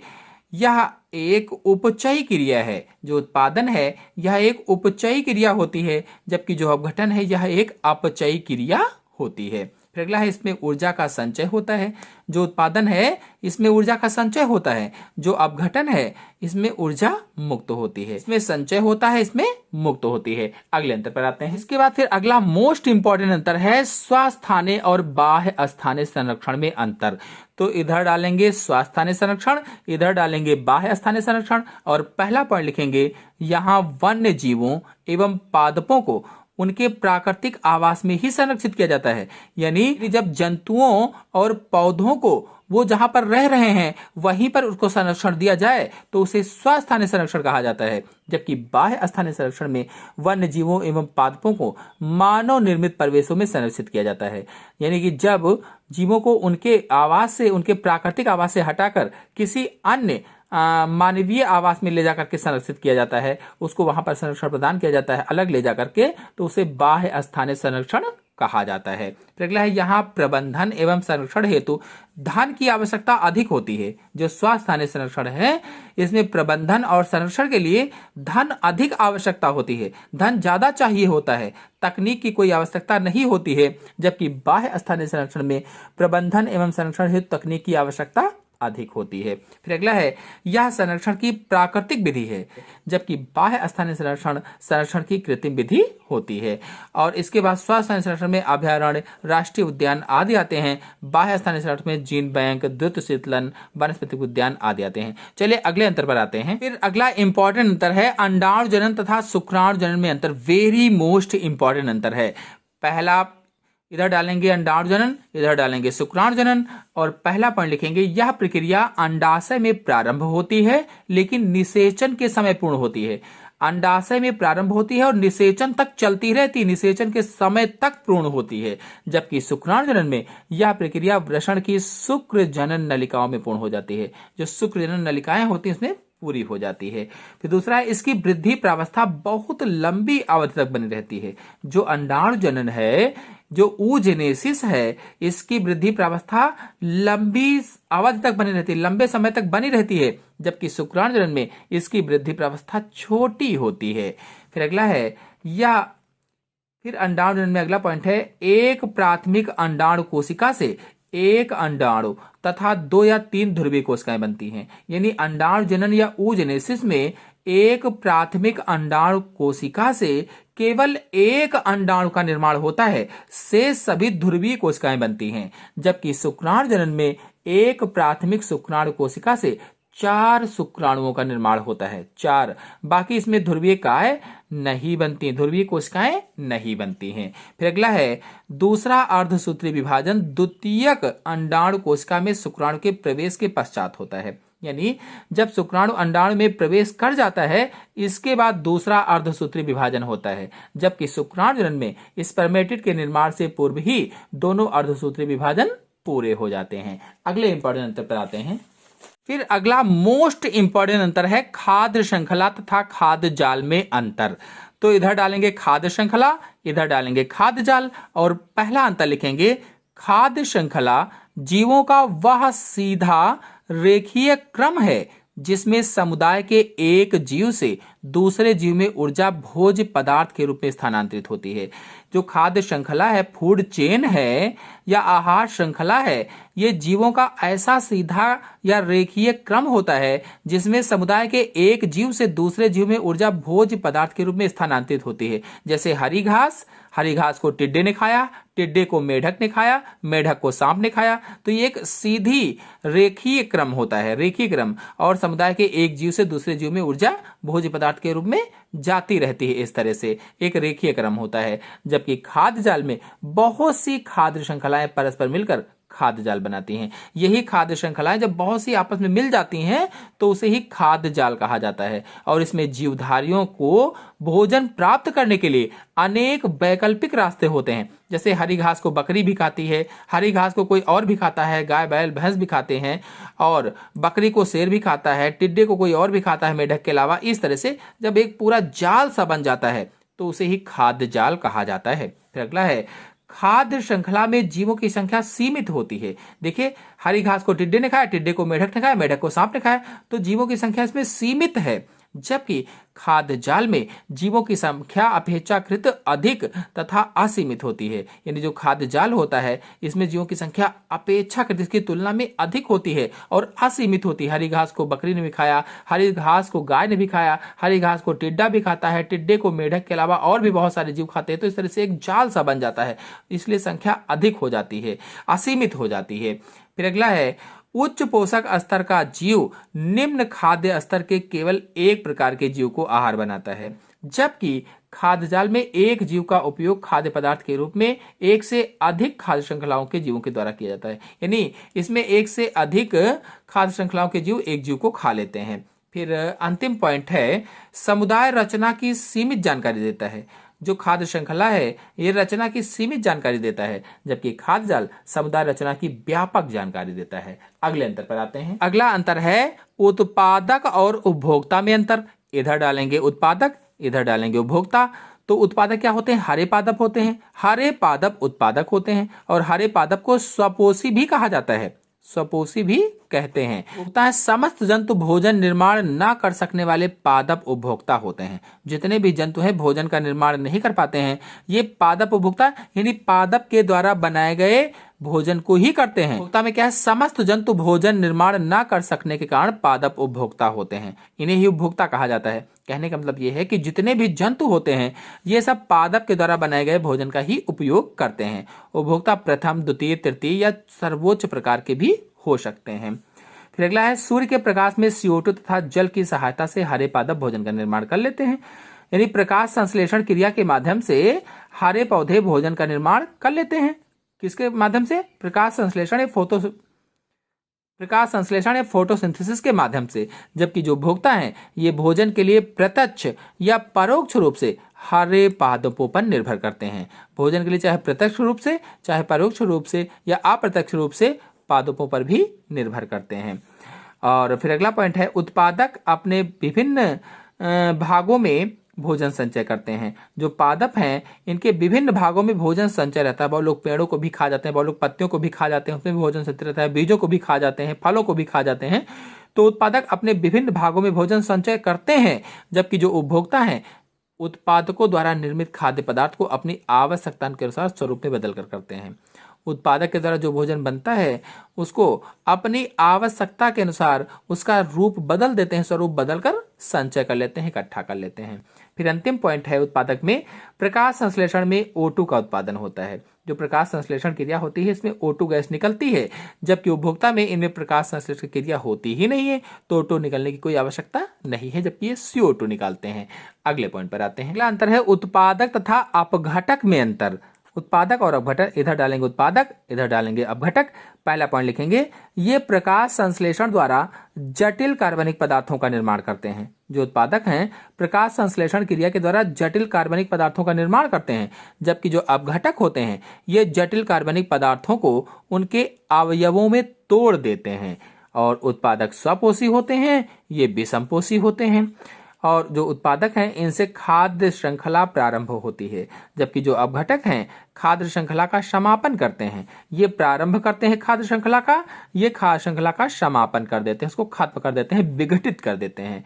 यह एक उपचयी क्रिया है। जो उत्पादन है यह एक उपचयी क्रिया होती है, जबकि जो अपघटन है यह एक अपचयी क्रिया होती है। फिर अगला है, इसमें ऊर्जा का संचय होता है। जो उत्पादन है इसमें ऊर्जा का संचय होता है। जो अपघटन है इसमें ऊर्जा मुक्त होती है। इसमें संचय होता है, इसमें मुक्त होती है। अगले अंतर पर आते हैं। इसके बाद फिर अगला मोस्ट इंपॉर्टेंट अंतर है स्वस्थानीय और बाह्य स्थानीय संरक्षण में अंतर। तो इधर डालेंगे स्वस्थानीय संरक्षण, इधर डालेंगे बाह्य स्थानीय संरक्षण। और पहला पॉइंट लिखेंगे, यहाँ वन्य जीवों एवं पादपों को उनके प्राकृतिक आवास में ही संरक्षित किया जाता है। यानी जब जंतुओं और पौधों को वो जहां पर रह रहे हैं वहीं पर उसको संरक्षण दिया जाए तो उसे स्वस्थानीय संरक्षण कहा जाता है। जबकि बाह्य स्थानीय संरक्षण में वन्य जीवों एवं पादपों को मानव निर्मित परिवेशों में संरक्षित किया जाता है। यानी कि जब जीवों को उनके आवास से, उनके प्राकृतिक आवास से हटाकर किसी अन्य मानवीय आवास में ले जाकर के संरक्षित किया जाता है, उसको वहां पर संरक्षण प्रदान किया जाता है अलग ले जाकर के, तो उसे बाह्य स्थानीय संरक्षण कहा जाता है। फिर अगला है, यहाँ प्रबंधन एवं संरक्षण हेतु धन की आवश्यकता अधिक होती है। जो स्वस्थानीय संरक्षण है इसमें प्रबंधन और संरक्षण के लिए धन अधिक आवश्यकता होती है, धन ज्यादा चाहिए होता है, तकनीक की कोई आवश्यकता नहीं होती है। जबकि बाह्य स्थानीय संरक्षण में प्रबंधन एवं संरक्षण हेतु तकनीक की आवश्यकता अधिक होती है। फिर अगला है, यह संरक्षण की प्राकृतिक विधि है, जबकि बाह्य स्थानीय संरक्षण की कृत्रिम विधि होती है। और इसके बाद स्वस्थानीय संरक्षण में अभयारण्य, राष्ट्रीय उद्यान आदि आते हैं। बाह्य स्थानीय संरक्षण में जीन बैंक, द्रुत शीतलन, वनस्पतिक उद्यान आदि आते हैं। चलिए अगले अंतर पर आते हैं। फिर अगला इंपॉर्टेंट अंतर है अंडाणु जनन तथा शुक्राणु जनन में अंतर। वेरी मोस्ट इंपॉर्टेंट अंतर है। पहला इधर डालेंगे अंडाणु जनन, इधर डालेंगे शुक्राणु जनन। और पहला पॉइंट लिखेंगे, यह प्रक्रिया अंडाशय में प्रारंभ होती है लेकिन निषेचन के समय पूर्ण होती है। अंडाशय में प्रारंभ होती है और निषेचन तक चलती रहती है, निषेचन के समय तक पूर्ण होती है। जबकि शुक्राणु जनन में यह प्रक्रिया वृषण की शुक्र जनन नलिकाओं में पूर्ण हो जाती है। जो शुक्र जनन नलिकाएं होती हैं उसमें पूरी हो जाती है। फिर दूसरा है, इसकी वृद्धि प्रावस्था बहुत लंबी अवधि तक बनी रहती है। जो अंडाणु जनन है, जो oogenesis है, इसकी वृद्धि प्रावस्था लंबी अवधि तक बनी रहती है, लंबे समय तक बनी रहती है। जबकि शुक्राणु जनन में इसकी वृद्धि प्रावस्था छोटी होती है। फिर अगला है, या फिर अंडाणु जनन में अगला पॉइंट है, एक प्राथमिक अंडाणु कोशिका से एक अंडाणु तथा 2 या 3 ध्रुवीय कोशिकाएं बनती हैं। यानी अंडाणु जनन या oogenesis में एक प्राथमिक अंडाणु कोशिका से केवल एक अंडाणु का निर्माण होता है, शेष सभी ध्रुवीय कोशिकाएं बनती हैं। जबकि शुक्राणु जनन में एक प्राथमिक शुक्राणु कोशिका से 4 शुक्राणुओं का निर्माण होता है, 4। बाकी इसमें ध्रुवीय काय नहीं बनती, ध्रुवीय कोशिकाएं नहीं बनती हैं। फिर अगला है, दूसरा अर्धसूत्री विभाजन द्वितीयक अंडाणु कोशिका में शुक्राणु के प्रवेश के पश्चात होता है। यानी जब शुक्राणु अंडाणु में प्रवेश कर जाता है इसके बाद दूसरा अर्धसूत्री विभाजन होता है। जबकि शुक्राणु जनन में स्पर्मेटिड के निर्माण से पूर्व ही दोनों अर्धसूत्री विभाजन पूरे हो जाते हैं। अगले इंपॉर्टेंट अंतर पर आते हैं। फिर अगला मोस्ट इंपॉर्टेंट अंतर है खाद्य श्रृंखला तथा खाद्य जाल में अंतर। तो इधर डालेंगे खाद्य श्रृंखला, इधर डालेंगे खाद्य जाल। और पहला अंतर लिखेंगे, खाद्य श्रृंखला जीवों का वह सीधा रेखीय क्रम है जिसमें समुदाय के एक जीव से दूसरे जीव में ऊर्जा भोज्य पदार्थ के रूप में स्थानांतरित होती है। जो खाद्य श्रृंखला है, फूड चेन है या आहार श्रृंखला है, ये जीवों का ऐसा सीधा या रेखीय क्रम होता है जिसमें समुदाय के एक जीव से दूसरे जीव में ऊर्जा भोज्य पदार्थ के रूप में स्थानांतरित होती है। जैसे हरी घास को टिड्डे ने खाया, टिड्डे को मेढक ने खाया, मेढक को सांप ने खाया। तो ये एक सीधी रेखीय क्रम होता है, रेखीय क्रम। और समुदाय के एक जीव से दूसरे जीव में ऊर्जा भोज्य पदार्थ के रूप में जाती रहती है। इस तरह से एक रेखीय क्रम होता है। जबकि खाद्य जाल में बहुत सी खाद्य श्रृंखलाएं परस्पर मिलकर खाद्य जाल बनाती हैं। यही खाद्य श्रृंखलाएं जब बहुत सी आपस में मिल जाती हैं तो उसे ही खाद्य जाल कहा जाता है। और इसमें जीवधारियों को भोजन प्राप्त करने के लिए अनेक वैकल्पिक रास्ते होते हैं। जैसे हरी घास को बकरी भी खाती है, हरी घास को कोई और भी खाता है, गाय बैल भैंस भी खाते हैं, और बकरी को शेर भी खाता है, टिड्डे को कोई और भी खाता है मेढक के अलावा। इस तरह से जब एक पूरा जाल सा बन जाता है तो उसे ही खाद्य जाल कहा जाता है। फिर अगला है, खाद्य श्रृंखला में जीवों की संख्या सीमित होती है। देखिए, हरी घास को टिड्डे ने खाया, टिड्डे को मेढक ने खाया, मेढक को सांप ने खाया, तो जीवों की संख्या इसमें सीमित है। जबकि खाद्य जाल में जीवों की संख्या अपेक्षाकृत अधिक तथा असीमित होती है। यानी जो खाद्य जाल होता है इसमें जीवों की संख्या अपेक्षाकृत इसकी तुलना में अधिक होती है और असीमित होती है। हरी घास को बकरी ने भी खाया, हरी घास को गाय ने भी खाया, हरी घास को टिड्डा भी खाता है, टिड्डे को मेढक के अलावा और भी बहुत सारे जीव खाते हैं। तो इस तरह से एक जाल सा बन जाता है, इसलिए संख्या अधिक हो जाती है, असीमित हो जाती है। फिर अगला है, उच्च पोषक स्तर का जीव निम्न खाद्य स्तर के केवल एक प्रकार के जीव को आहार बनाता है। जबकि खाद्य जाल में एक जीव का उपयोग खाद्य पदार्थ के रूप में एक से अधिक खाद्य श्रृंखलाओं के जीवों के द्वारा किया जाता है। यानी इसमें एक से अधिक खाद्य श्रृंखलाओं के जीव एक जीव को खा लेते हैं। फिर अंतिम पॉइंट है, समुदाय रचना की सीमित जानकारी देता है। जो खाद्य श्रृंखला है ये रचना की सीमित जानकारी देता है, जबकि खाद्य जाल समुदाय रचना की व्यापक जानकारी देता है। अगले अंतर पर आते हैं। अगला अंतर है उत्पादक और उपभोक्ता में अंतर। इधर डालेंगे उत्पादक, इधर डालेंगे उपभोक्ता। तो उत्पादक क्या होते हैं? हरे पादप होते हैं, हरे पादप उत्पादक होते हैं, और हरे पादप को स्वपोषी भी कहा जाता है, स्वपोषी भी कहते हैं। उपभोक्ता है समस्त जंतु भोजन निर्माण न कर सकने वाले पादप उपभोक्ता होते हैं। जितने भी जंतु हैं भोजन का निर्माण नहीं कर पाते हैं, ये पादप उपभोक्ता यानी पादप के द्वारा बनाए गए भोजन को ही करते हैं। उपभोक्ता में क्या है? समस्त जंतु भोजन निर्माण न कर सकने के कारण पादप उपभोक्ता होते हैं, इन्हें ही उपभोक्ता कहा जाता है। कहने का मतलब ये है कि जितने भी जंतु होते हैं ये सब पादप के द्वारा बनाए गए भोजन का ही उपयोग करते हैं। उपभोक्ता प्रथम, द्वितीय, तृतीय या सर्वोच्च प्रकार के भी हो सकते हैं। फिर अगला है, सूर्य के प्रकाश में CO2 तथा जल की सहायता से हरे पादप भोजन का निर्माण कर लेते हैं। यानी प्रकाश संश्लेषण क्रिया के माध्यम से हरे पौधे भोजन का निर्माण कर लेते हैं। किसके माध्यम से? प्रकाश संश्लेषण या फोटोसिंथेसिस के माध्यम से। जबकि जो भोक्ता हैं ये भोजन के लिए प्रत्यक्ष या परोक्ष रूप से हरे पादपों पर निर्भर करते हैं। भोजन के लिए चाहे प्रत्यक्ष रूप से, चाहे परोक्ष रूप से या अप्रत्यक्ष रूप से पादपों पर भी निर्भर करते हैं। और फिर अगला पॉइंट है, उत्पादक अपने विभिन्न भागों में भोजन संचय करते हैं। जो पादप हैं इनके विभिन्न भागों में भोजन संचय रहता है। बहुत लोग पेड़ों को भी खा जाते हैं, बहुत लोग पत्तियों को भी खा जाते हैं, उसमें भी भोजन संचय रहता है, बीजों को भी खा जाते हैं, फलों को भी खा जाते हैं। तो उत्पादक अपने विभिन्न भागों में भोजन संचय करते हैं, जबकि जो उपभोक्ता हैं उत्पादकों द्वारा निर्मित खाद्य पदार्थ को अपनी आवश्यकता के अनुसार स्वरूप में बदल कर करते हैं। उत्पादक के द्वारा जो भोजन बनता है उसको अपनी आवश्यकता के अनुसार उसका रूप बदल देते हैं, स्वरूप बदलकर संचय कर लेते हैं, इकट्ठा कर लेते हैं। फिर अंतिम पॉइंट है, उत्पादक में प्रकाश संश्लेषण में O2 का उत्पादन होता है। जो प्रकाश संश्लेषण क्रिया होती है इसमें O2 गैस निकलती है, जबकि उपभोक्ता में इनमें प्रकाश संश्लेषण क्रिया होती ही नहीं है, तो O2 निकलने की कोई आवश्यकता नहीं है, जबकि ये CO2 निकालते हैं। अगले पॉइंट पर आते हैं। अगला अंतर है उत्पादक तथा अपघटक में अंतर। उत्पादक और अपघटक, इधर डालेंगे उत्पादक, इधर डालेंगे अपघटक। पहला पॉइंट लिखेंगे, ये प्रकाश संश्लेषण द्वारा जटिल कार्बनिक पदार्थों का निर्माण करते हैं। जो उत्पादक हैं प्रकाश संश्लेषण क्रिया के द्वारा जटिल कार्बनिक पदार्थों का निर्माण करते हैं, जबकि जो अपघटक होते हैं ये जटिल कार्बनिक पदार्थों को उनके अवयवों में तोड़ देते हैं। और उत्पादक स्वपोषी होते हैं, ये विषमपोषी होते हैं। और जो उत्पादक हैं इनसे खाद्य श्रृंखला प्रारंभ होती है, जबकि जो अपघटक हैं खाद्य श्रृंखला का समापन करते हैं। ये प्रारंभ करते हैं खाद्य श्रृंखला का, ये खाद्य श्रृंखला का समापन कर देते हैं, उसको खत्म कर देते हैं, विघटित कर देते हैं।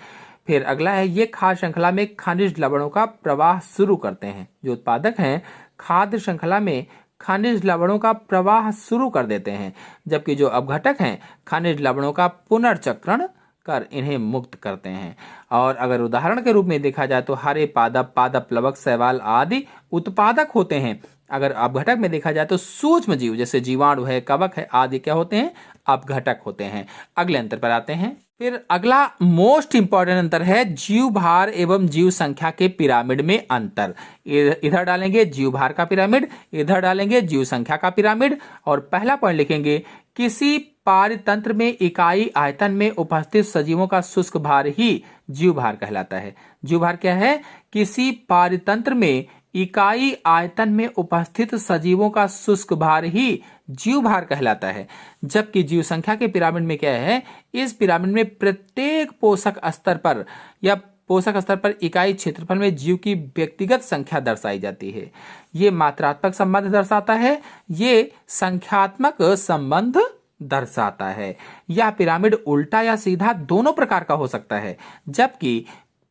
फिर अगला है, ये खाद्य श्रृंखला में खनिज लवणों का प्रवाह शुरू करते हैं। जो उत्पादक हैं खाद्य श्रृंखला में खनिज लवणों का प्रवाह शुरू कर देते हैं, जबकि जो अपघटक हैं खनिज लवणों का पुनर्चक्रण कर इन्हें मुक्त करते हैं। और अगर उदाहरण के रूप में देखा जाए तो हरे पादप, पादप प्लवक, शैवाल आदि उत्पादक होते हैं। अगर अपघटक में देखा जाए तो सूक्ष्म जीव जैसे जीवाणु है, कवक है आदि क्या होते हैं? अपघटक होते हैं। अगले अंतर पर आते हैं। फिर अगला मोस्ट इंपॉर्टेंट अंतर है जीव भार एवं जीव संख्या के पिरामिड में अंतर। इधर डालेंगे जीव भार का पिरामिड, इधर डालेंगे जीव संख्या का पिरामिड, और पहला पॉइंट लिखेंगे किसी पारतंत्र में इकाई आयतन में उपस्थित सजीवों का शुष्क भार ही जीव भार कहलाता है। जीव भार क्या है? किसी पारतंत्र में इकाई आयतन में उपस्थित सजीवों का शुष्क भार ही जीव भार कहलाता है। जबकि जीव संख्या के पिरामिड में क्या है? इस पिरामिड में प्रत्येक पोषक स्तर पर या पोषक स्तर पर इकाई क्षेत्रफल में जीव की व्यक्तिगत संख्या दर्शाई जाती है। ये मात्रात्मक संबंध दर्शाता है, ये संख्यात्मक संबंध दर्शाता है। यह पिरामिड उल्टा या सीधा दोनों प्रकार का हो सकता है, जबकि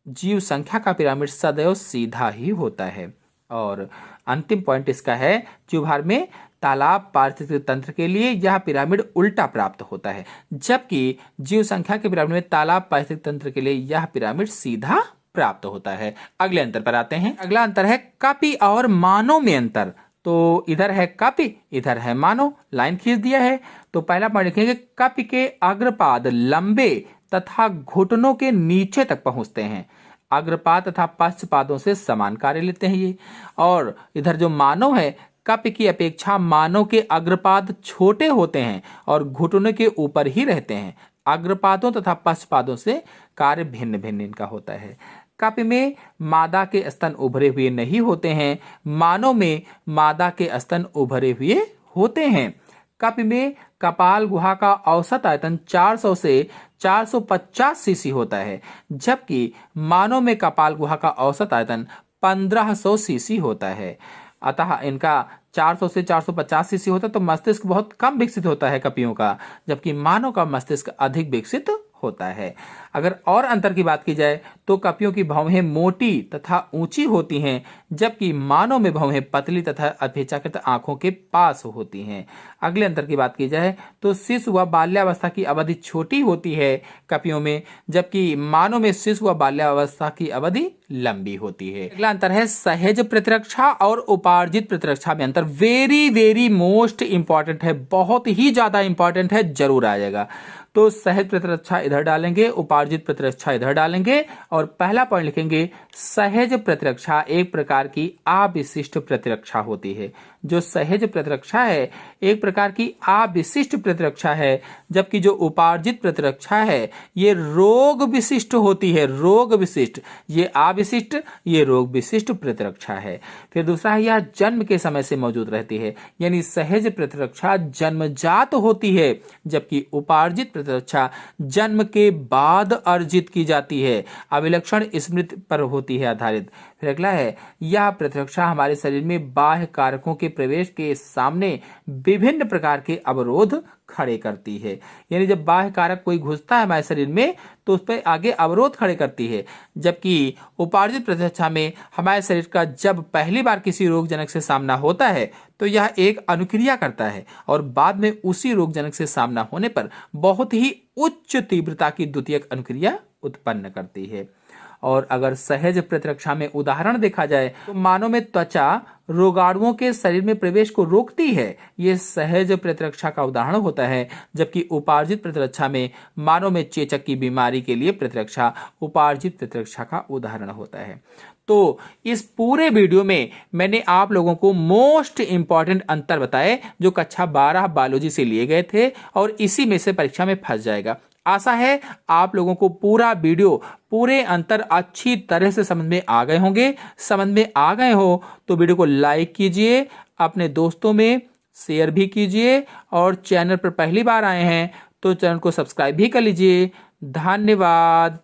जीव संख्या का पिरामिड सदैव सीधा ही होता है। और अंतिम पॉइंट इसका है, जीव भार में तालाब पारिस्थितिक तंत्र के लिए यह पिरामिड उल्टा प्राप्त होता है, जबकि जीव संख्या के पिरामिड में तालाब पारिस्थितिक तंत्र के लिए यह पिरामिड सीधा प्राप्त होता है। अगले अंतर पर आते हैं। अगला अंतर है कपि और मानव में अंतर। तो इधर है कपि, इधर है मानव, लाइन खींच दिया है। तो पहला पॉइंट लिखेंगे कपि के अग्रपाद लंबे तथा घुटनों के नीचे तक पहुंचते हैं। अग्रपाद तथा पश्चपादों से समान कार्य लेते हैं ये। और इधर जो मानव है, कपि की अपेक्षा मानव के अग्रपाद छोटे होते हैं और घुटनों के ऊपर ही रहते हैं। अग्रपादों तथा पश्चपादों से कार्य भिन्न भिन्न इनका होता है। कपि में मादा के स्तन उभरे हुए नहीं होते हैं, मानव में मादा के स्तन उभरे हुए होते हैं। कपि में कपाल गुहा का औसत आयतन 400 से 450 सीसी होता है, जबकि मानव में कपाल गुहा का औसत आयतन 1500 सीसी होता है। अतः इनका 400 से 450 सीसी होता है, तो मस्तिष्क बहुत कम विकसित होता है कपियों का, जबकि मानव का मस्तिष्क अधिक विकसित होता है। अगर और अंतर की बात की जाए तो कपियों की भौहें मोटी तथा ऊंची होती हैं, जबकि मानव में भौहें पतली तथा अपेक्षाकृत आंखों के पास होती हैं। अगले अंतर की बात की जाए तो शिशु व बाल्यावस्था की अवधि छोटी होती है कपियों में, जबकि मानव में शिशु व बाल्यावस्था की अवधि लंबी होती है। अगला अंतर है सहज प्रतिरक्षा और उपार्जित प्रतिरक्षा में अंतर। वेरी वेरी मोस्ट इंपॉर्टेंट है, बहुत ही ज्यादा इंपॉर्टेंट है, जरूर आ जाएगा। तो सहज प्रतिरक्षा इधर डालेंगे, उपार्जित प्रतिरक्षा इधर डालेंगे, और पहला पॉइंट लिखेंगे सहज प्रतिरक्षा एक प्रकार की अविशिष्ट प्रतिरक्षा होती है। जो सहज प्रतिरक्षा है एक प्रकार की अविशिष्ट प्रतिरक्षा है, जबकि जो उपार्जित प्रतिरक्षा है ये रोग विशिष्ट होती है। रोग विशिष्ट, ये अविशिष्ट, ये रोग विशिष्ट प्रतिरक्षा है। फिर दूसरा है यह जन्म के समय से मौजूद रहती है, यानी सहज प्रतिरक्षा जन्मजात होती है, जबकि उपार्जित प्रतिरक्षा जन्म के बाद अर्जित की जाती है, अभिलक्षण स्मृति पर होती है आधारित। फिर अगला है यह प्रतिरक्षा हमारे शरीर में बाह्य कारकों के प्रवेश के सामने विभिन्न प्रकार के अवरोध खड़े करती है। यानी जब बाह्य कारक कोई घुसता है हमारे शरीर में तो उस पर आगे अवरोध खड़े करती है, जबकि उपार्जित प्रतिरक्षा में हमारे शरीर का जब पहली बार किसी रोगजनक से सामना होता है तो यह एक अनुक्रिया करता है और बाद में उसी रोगजनक से सामना होने पर बहुत ही उच्च तीव्रता की द्वितीयक अनुक्रिया उत्पन्न करती है। और अगर सहज प्रतिरक्षा में उदाहरण देखा जाए तो मानव में त्वचा रोगाणुओं के शरीर में प्रवेश को रोकती है, ये सहज प्रतिरक्षा का उदाहरण होता है, जबकि उपार्जित प्रतिरक्षा में मानव में चेचक की बीमारी के लिए प्रतिरक्षा उपार्जित प्रतिरक्षा का उदाहरण होता है। तो इस पूरे वीडियो में मैंने आप लोगों को मोस्ट इंपॉर्टेंट अंतर बताए जो कक्षा 12 बायोलॉजी से लिए गए थे और इसी में से परीक्षा में फंस जाएगा। आशा है आप लोगों को पूरा वीडियो पूरे अंतर अच्छी तरह से समझ में आ गए होंगे। समझ में आ गए हो तो वीडियो को लाइक कीजिए, अपने दोस्तों में शेयर भी कीजिए और चैनल पर पहली बार आए हैं तो चैनल को सब्सक्राइब भी कर लीजिए। धन्यवाद।